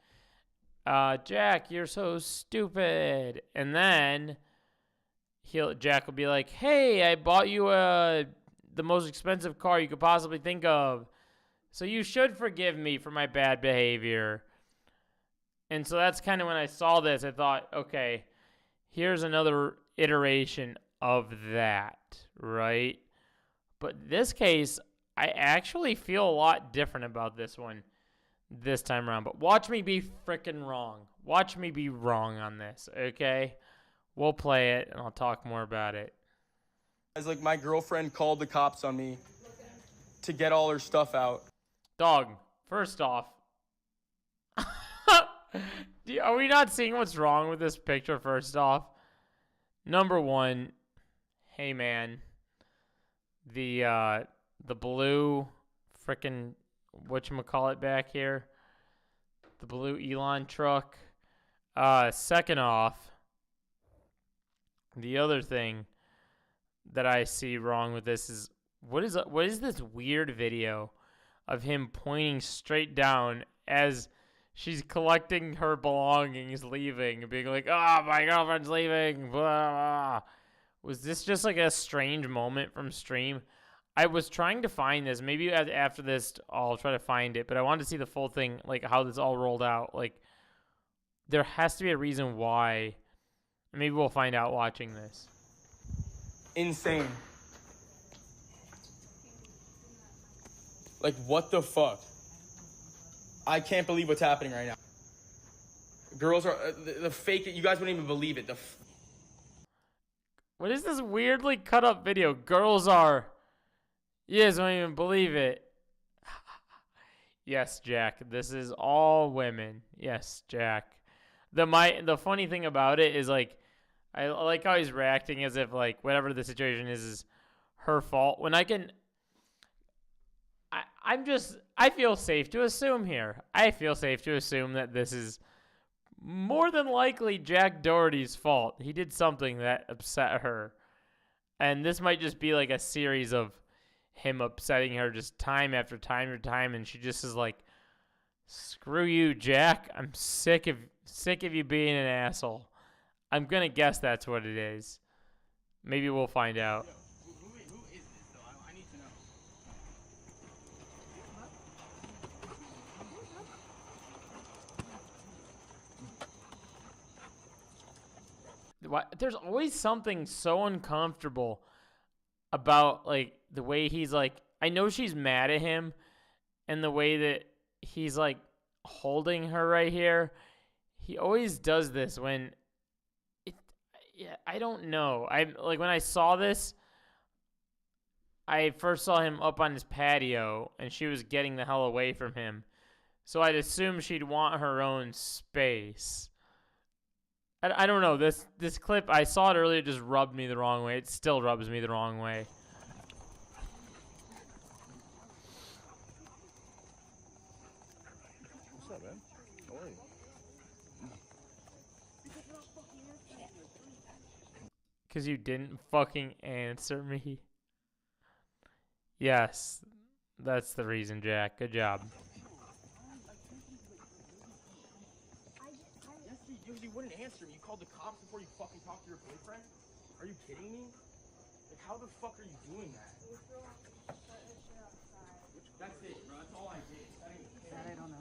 Jack, you're so stupid. And then Jack will be like, hey, I bought you the most expensive car you could possibly think of, so you should forgive me for my bad behavior. And so that's kind of when I saw this, I thought, okay, here's another iteration of that, right? But this case, I actually feel a lot different about this one this time around. But watch me be freaking wrong. Watch me be wrong on this, okay? We'll play it, and I'll talk more about it. As like my girlfriend called the cops on me to get all her stuff out. Dog, first off, are we not seeing what's wrong with this picture first off? Number one, hey man, the blue frickin' whatchamacallit back here, the blue Elon truck. Second off, the other thing that I see wrong with this is, what is this weird video of him pointing straight down as she's collecting her belongings, leaving, and being like, oh, my girlfriend's leaving, blah, blah. Was this just like a strange moment from stream? I was trying to find this. Maybe after this, I'll try to find it, but I wanted to see the full thing, like how this all rolled out. Like, there has to be a reason why. Maybe we'll find out watching this. Insane. Like, what the fuck? I can't believe what's happening right now. Girls are the fake. You guys wouldn't even believe it. What is this weirdly cut up video? Girls are. You guys won't even believe it. Yes, Jack. This is all women. Yes, Jack. The funny thing about it is, like, I like how he's reacting as if, like, whatever the situation is her fault. When I feel safe to assume here. I feel safe to assume that this is more than likely Jack Doherty's fault. He did something that upset her. And this might just be like a series of him upsetting her just time after time after time. And she just is like, screw you, Jack. I'm sick of you being an asshole. I'm going to guess that's what it is. Maybe we'll find out. Who is this, though? I need to know. There's always something so uncomfortable about, like, the way he's like, I know she's mad at him, and the way that he's like holding her right here. He always does this when I don't know. Like, when I saw this, I first saw him up on his patio and she was getting the hell away from him. So I'd assume she'd want her own space. I don't know. This clip, I saw it earlier, just rubbed me the wrong way. It still rubs me the wrong way. What's up, man? How are you? Because you didn't fucking answer me. Yes, that's the reason, Jack. Good job. Yes, you wouldn't answer me. You called the cops before you fucking talked to your boyfriend? Are you kidding me? Like, how the fuck are you doing that? That's it, bro. That's all I did. That I don't know.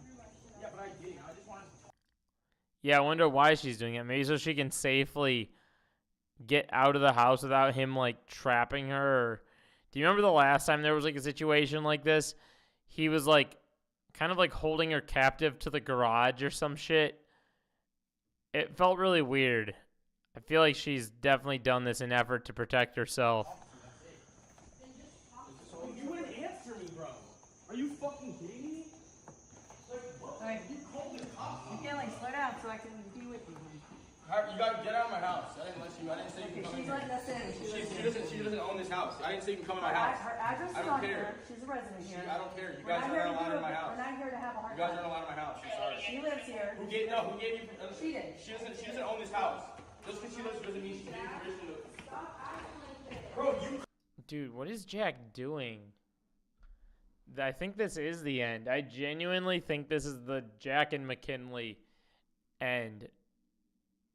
Yeah, but I didn't. I just wanted to. Yeah, I wonder why she's doing it. Maybe so she can safely get out of the house without him, like, trapping her. Or, do you remember the last time there was, like, a situation like this? He was, like, kind of, like, holding her captive to the garage or some shit. It felt really weird. I feel like she's definitely done this in effort to protect herself. You wouldn't answer me, bro. Are you fucking kidding me? Like, what? Like, You called the cops. you can't like slow down so I can be with you. You gotta get out of my house. I didn't let you. I didn't say you can come She's in. letting us in. She doesn't own this house. I didn't say you can come in my house. Her address I is don't on care. here. She's a resident here. I don't care. You We're guys not here aren't to allowed do in my it. house. We're not here to have a hard You guys time. aren't allowed in my house. I'm sorry. She lives here. Who gave you? She did. She doesn't own this house. Just because she lives doesn't mean she gave you permission to. Bro, you. Dude, what is Jack doing? I think this is the end. I genuinely think this is the Jack and McKinley end.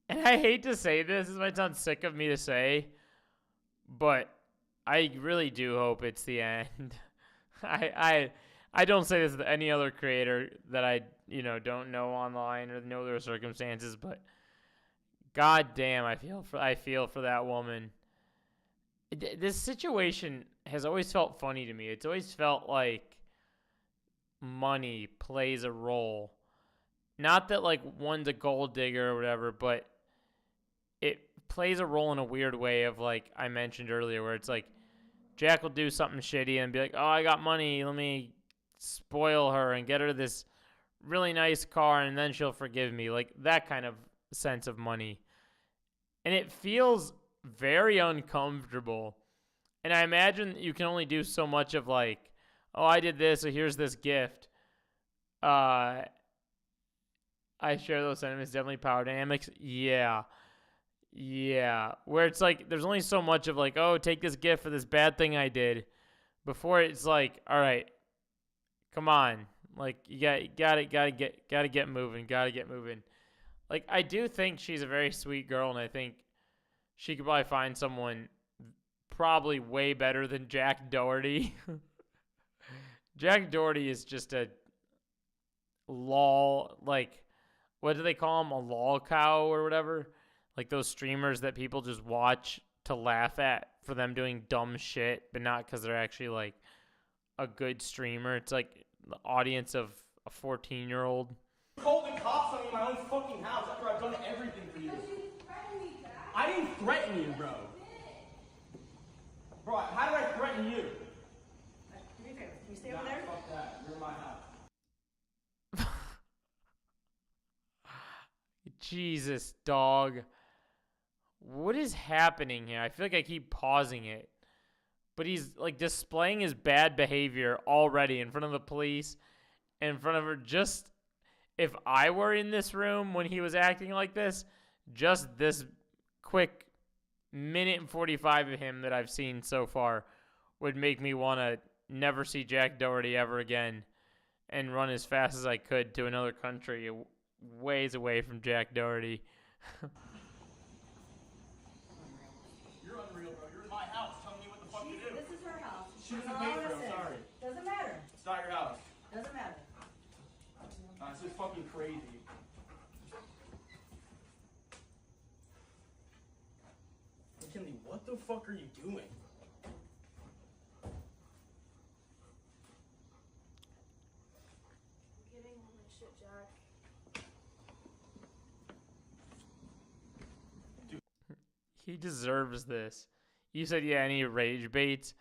And I hate to say this might sound sick of me to say, but I really do hope it's the end. I don't say this to any other creator that I, don't know online or know their circumstances, but god damn, I feel for that woman. This situation has always felt funny to me. It's always felt like money plays a role. Not that like one's a gold digger or whatever, but it plays a role in a weird way of like I mentioned earlier where it's like Jack will do something shitty and be like, oh, I got money. Let me spoil her and get her this really nice car and then she'll forgive me. Like that kind of sense of money. And it feels very uncomfortable. And I imagine you can only do so much of like, oh, I did this, so here's this gift. I share those sentiments, definitely power dynamics. Yeah. Where it's like, there's only so much of like, oh, take this gift for this bad thing I did. Before it's like, all right, come on. Like, you gotta get moving. Like, I do think she's a very sweet girl, and I think she could probably find someone probably way better than Jack Doherty. Jack Doherty is just a lol, like, what do they call him? A lol cow or whatever? Like those streamers that people just watch to laugh at for them doing dumb shit, but not because they're actually like a good streamer. It's like the audience of a 14-year-old. You called the cops on me in my own fucking house after I've done everything for you. I didn't threaten you, bro. Bro, how did I threaten you? Do me a favor. Can you stay over there? Fuck that. You're in my house. Jesus, dog. What is happening here? I feel like I keep pausing it. But he's like displaying his bad behavior already in front of the police, in front of her. Just if I were in this room when he was acting like this, just this quick minute and 45 of him that I've seen so far would make me want to never see Jack Doherty ever again and run as fast as I could to another country ways away from Jack Doherty. You're unreal, bro. You're in my house telling me what the fuck to do. This is her house. She doesn't pay for it, I'm sorry. Doesn't matter. It's not your house. Doesn't matter. This is fucking crazy. McKinley, what the fuck are you doing? Getting all my shit, Jack. He deserves this. You said, yeah, any rage baits?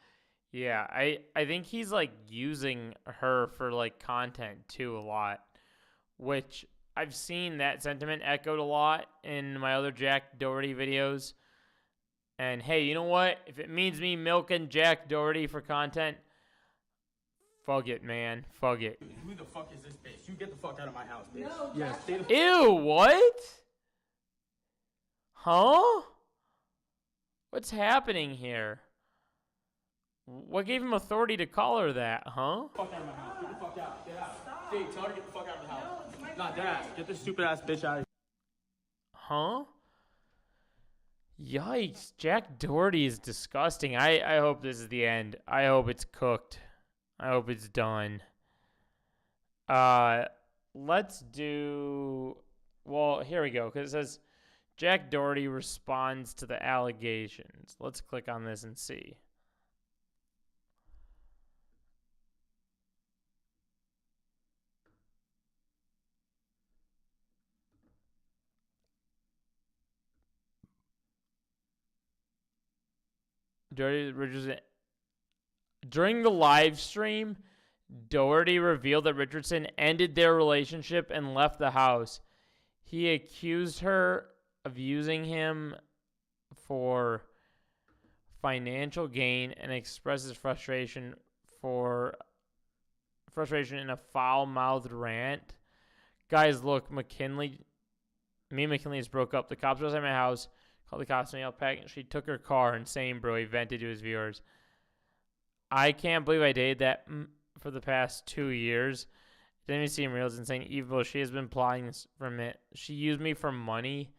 Yeah, I think he's like using her for like content too a lot, which I've seen that sentiment echoed a lot in my other Jack Doherty videos. And hey, you know what? If it means me milking Jack Doherty for content, fuck it, man. Fuck it. Who the fuck is this bitch? You get the fuck out of my house, bitch. No, Yeah, Jack. stay the Ew, what? Huh? What's happening here? What gave him authority to call her that, huh? fuck out of my house. Get the fuck out. Get out. Jake, tell her to get the fuck out of the house. Not that ass. Get this stupid ass bitch out of here. Huh? Yikes. Jack Doherty is disgusting. I hope this is the end. I hope it's cooked. I hope it's done. Let's do... Well, here we go. Because it says Jack Doherty responds to the allegations. Let's click on this and see. During the live stream, Doherty revealed that Richardson ended their relationship and left the house. He accused her of using him for financial gain and expresses frustration in a foul-mouthed rant. Guys, look, me and McKinley just broke up. The cops were outside my house. Called the cops and pack. She took her car. Insane, bro. He vented to his viewers. I can't believe I dated that for the past 2 years. Didn't even seem real. It's insane. Evil. She has been plotting this for a minute. She used me for money.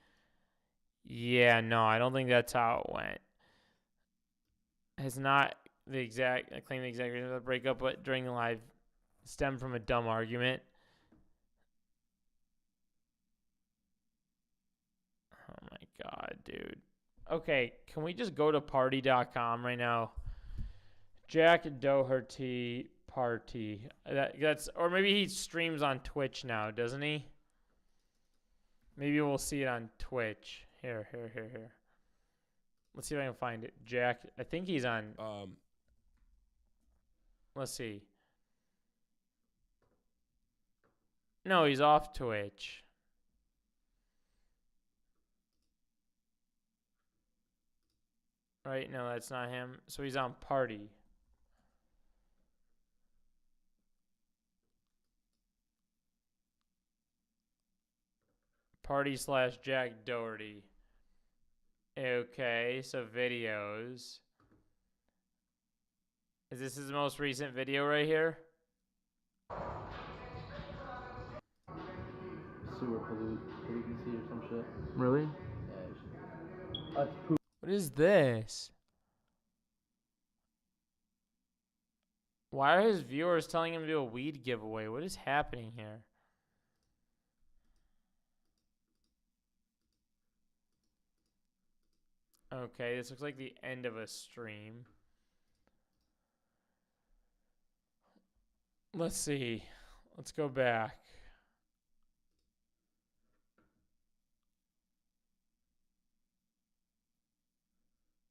Yeah, no, I don't think that's how it went. Has not claimed the exact reason for the breakup, but during the live stemmed from a dumb argument. Oh my god, dude. Okay, can we just go to party.com right now? Jack Doherty party. That's or maybe he streams on Twitch now, doesn't he? Maybe we'll see it on Twitch. Here. Let's see if I can find it. Jack, I think he's on let's see. No, he's off Twitch. Right? No, that's not him. So he's on Party. Party/Jack Doherty. Okay, so videos. Is this his most recent video right here? Sewer pollutancy or some shit. Really? Yeah. What is this? Why are his viewers telling him to do a weed giveaway? What is happening here? Okay, this looks like the end of a stream. Let's see. Let's go back.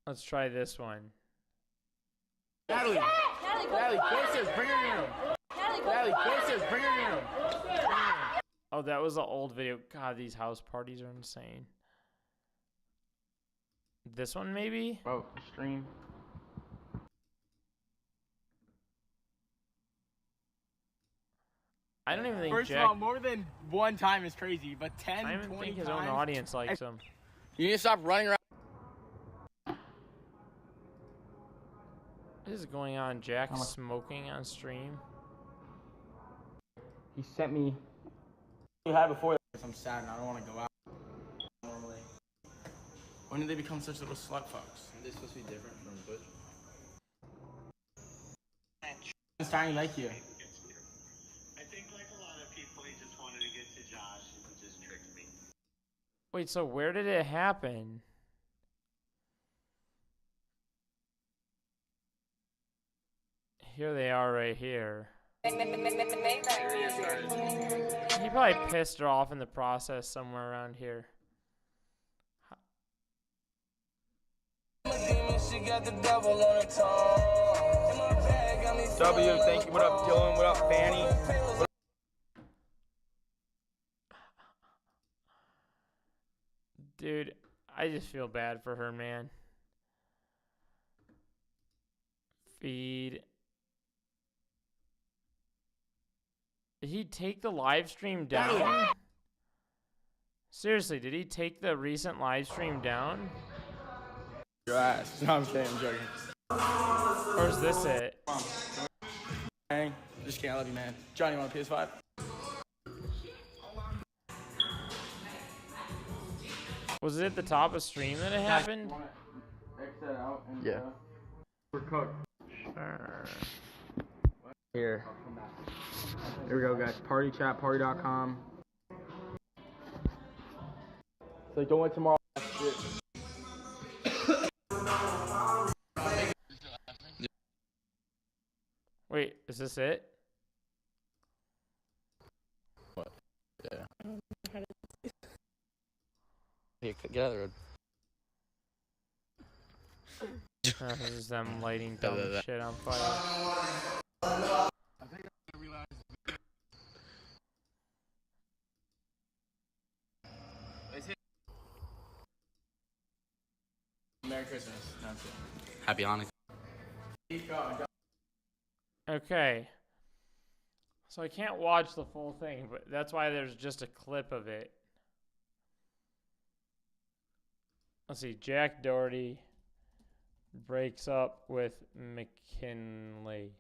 Let's try this one. Natalie, posters, bring her in your room. Natalie, posters, bring her in your room. Oh, that was an old video. God, these house parties are insane. This one, maybe? Bro, stream. I don't even think First Jack... of all, more than one time is crazy, but 10, I don't even 20 think his times, own audience likes him. You need to stop running around. What is going on? Jack smoking on stream? He sent me. You had before. I'm sad and I don't want to go out normally. When did they become such little slut fucks? Are they supposed to be different from Butch? I'm starting to like you. I think like a lot of people, he just wanted to get to Josh and just tricked me. Wait, so where did it happen? Here they are right here. He probably pissed her off in the process somewhere around here. W, thank you. What up, Dylan? What up, Fanny? Dude, I just feel bad for her, man. Feed. Did he take the live stream down? Seriously, did he take the recent live stream down? Your ass. No, I'm kidding. I'm joking. Or is this it? Hey, just can't love you, man. Johnny, you want a PS5? Was it at the top of stream that it happened? Exit out and Yeah. we're cooked. Sure. Here. Here we go, guys. Party chat, party.com. It's like, don't wait tomorrow. Wait, is this it? Yeah. Here, get out of the road. This is them lighting dumb shit on fire. Merry Christmas. Happy Hanukkah. Okay. So I can't watch the full thing, but that's why there's just a clip of it. Let's see. Jack Doherty breaks up with McKinley.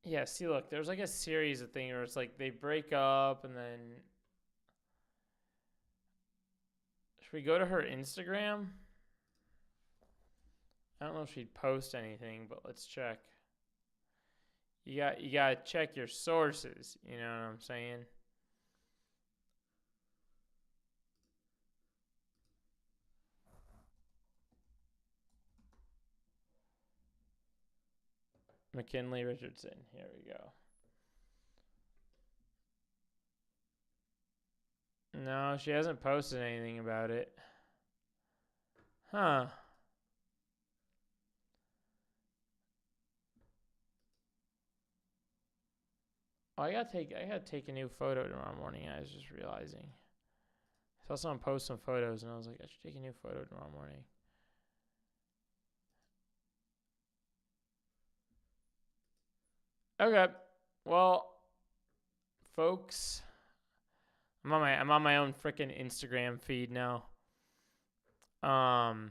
Yeah, see, look, there's like a series of things where it's like they break up and then. Should we go to her Instagram? I don't know if she'd post anything, but let's check. You gotta check your sources, you know what I'm saying? McKinley Richardson. Here we go. No, she hasn't posted anything about it. Huh. Oh, I gotta take a new photo tomorrow morning. I was just realizing. I saw someone post some photos and I was like, I should take a new photo tomorrow morning. Okay. Well, folks, I'm on my own freaking Instagram feed now. Ay.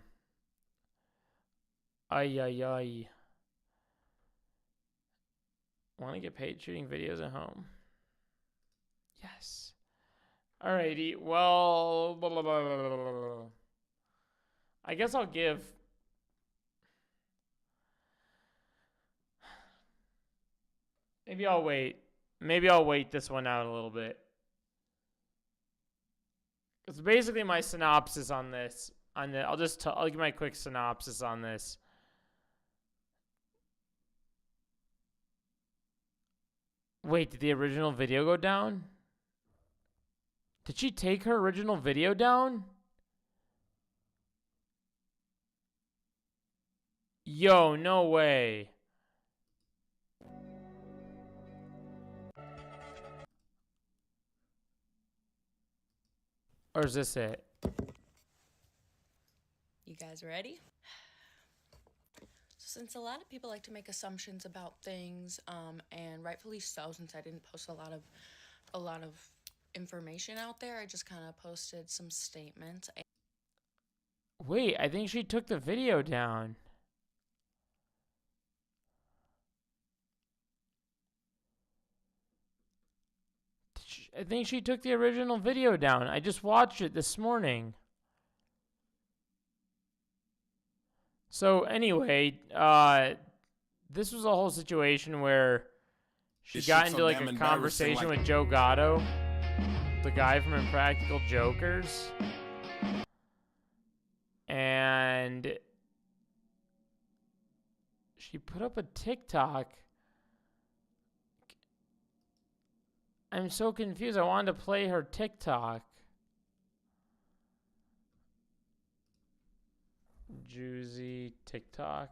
Want to get paid shooting videos at home? Yes. Alrighty. Well, blah, blah, blah, blah, blah, blah. I guess I'll give. Maybe I'll wait. Maybe I'll wait this one out a little bit. It's basically my synopsis on this. I'll give my quick synopsis on this. Wait, did the original video go down? Did she take her original video down? Yo, no way. Or is this it? You guys ready? Since a lot of people like to make assumptions about things, and rightfully so, since I didn't post a lot of information out there, I just kind of posted some statements. Wait, I think she took the video down. I think she took the original video down. I just watched it this morning. So anyway, this was a whole situation where she got into like a conversation with Joe Gatto, the guy from Impractical Jokers, and she put up a TikTok. I'm so confused. I wanted to play her TikTok. Juicy TikTok.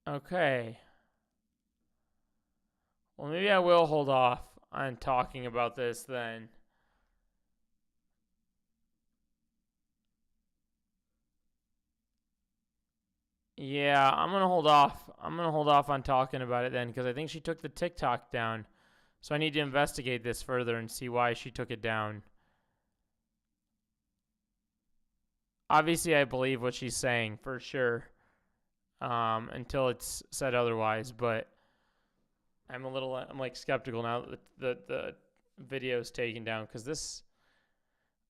Okay. Well, maybe I will hold off on talking about this then. Yeah, I'm gonna hold off. I'm gonna hold off on talking about it then because I think she took the TikTok down. So I need to investigate this further and see why she took it down. Obviously, I believe what she's saying for sure, until it's said otherwise. But I'm like skeptical now that the video's taken down because this.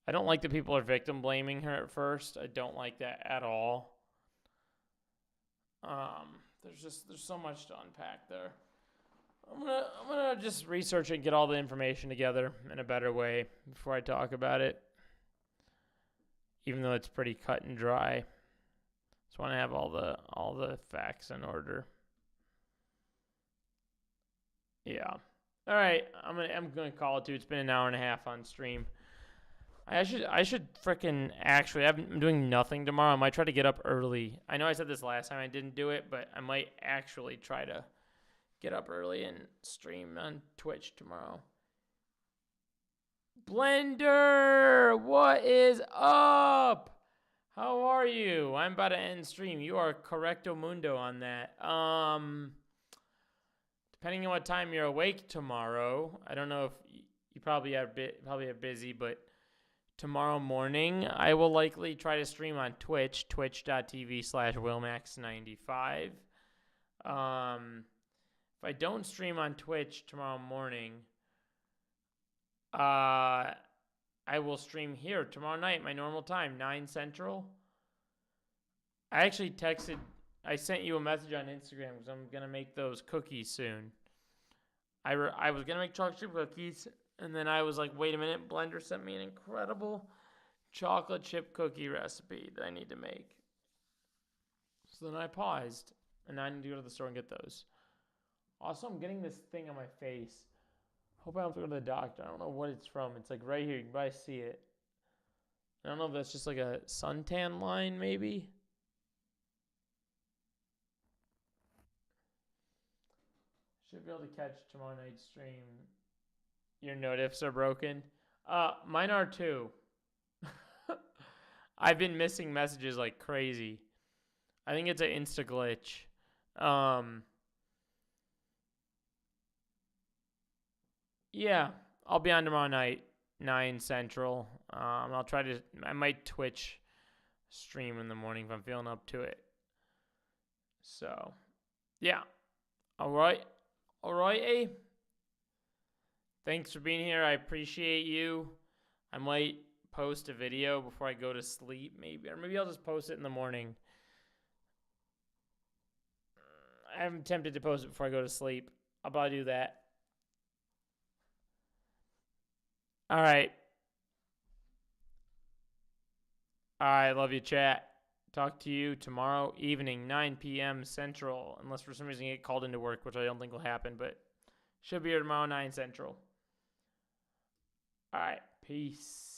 I don't like that people are victim blaming her at first. I don't like that at all. There's so much to unpack there. I'm gonna just research it and get all the information together in a better way before I talk about it. Even though it's pretty cut and dry. Just want to have all the facts in order. Yeah. All right. I'm gonna call it too. It's been an hour and a half on stream. I should frickin' actually. I'm doing nothing tomorrow. I might try to get up early. I know I said this last time I didn't do it, but I might actually try to get up early and stream on Twitch tomorrow. Blender, what is up? How are you? I'm about to end stream. You are correcto mundo on that. Depending on what time you're awake tomorrow, I don't know if you probably are busy, but tomorrow morning I will likely try to stream on Twitch, twitch.tv/Wilmax95. If I don't stream on Twitch tomorrow morning, I will stream here tomorrow night, my normal time, 9 Central. I sent you a message on Instagram because I'm going to make those cookies soon. I was going to make chocolate chip cookies, and then I was like, wait a minute, Blender sent me an incredible chocolate chip cookie recipe that I need to make. So then I paused, and now I need to go to the store and get those. Also, I'm getting this thing on my face. Hope I don't have to go to the doctor. I don't know what it's from. It's like right here. You can probably see it. I don't know if that's just like a suntan line, maybe. Should be able to catch tomorrow night's stream. Your notifs are broken. Mine are too. I've been missing messages like crazy. I think it's an Insta glitch. Yeah, I'll be on tomorrow night, 9 Central. I might Twitch stream in the morning if I'm feeling up to it. So, yeah. All right, eh? Thanks for being here. I appreciate you. I might post a video before I go to sleep, maybe. Or maybe I'll just post it in the morning. I'm tempted to post it before I go to sleep. I'll probably do that. All right. Love you, chat. Talk to you tomorrow evening, 9 p.m. Central. Unless for some reason you get called into work, which I don't think will happen, but should be here tomorrow, 9 Central. All right. Peace.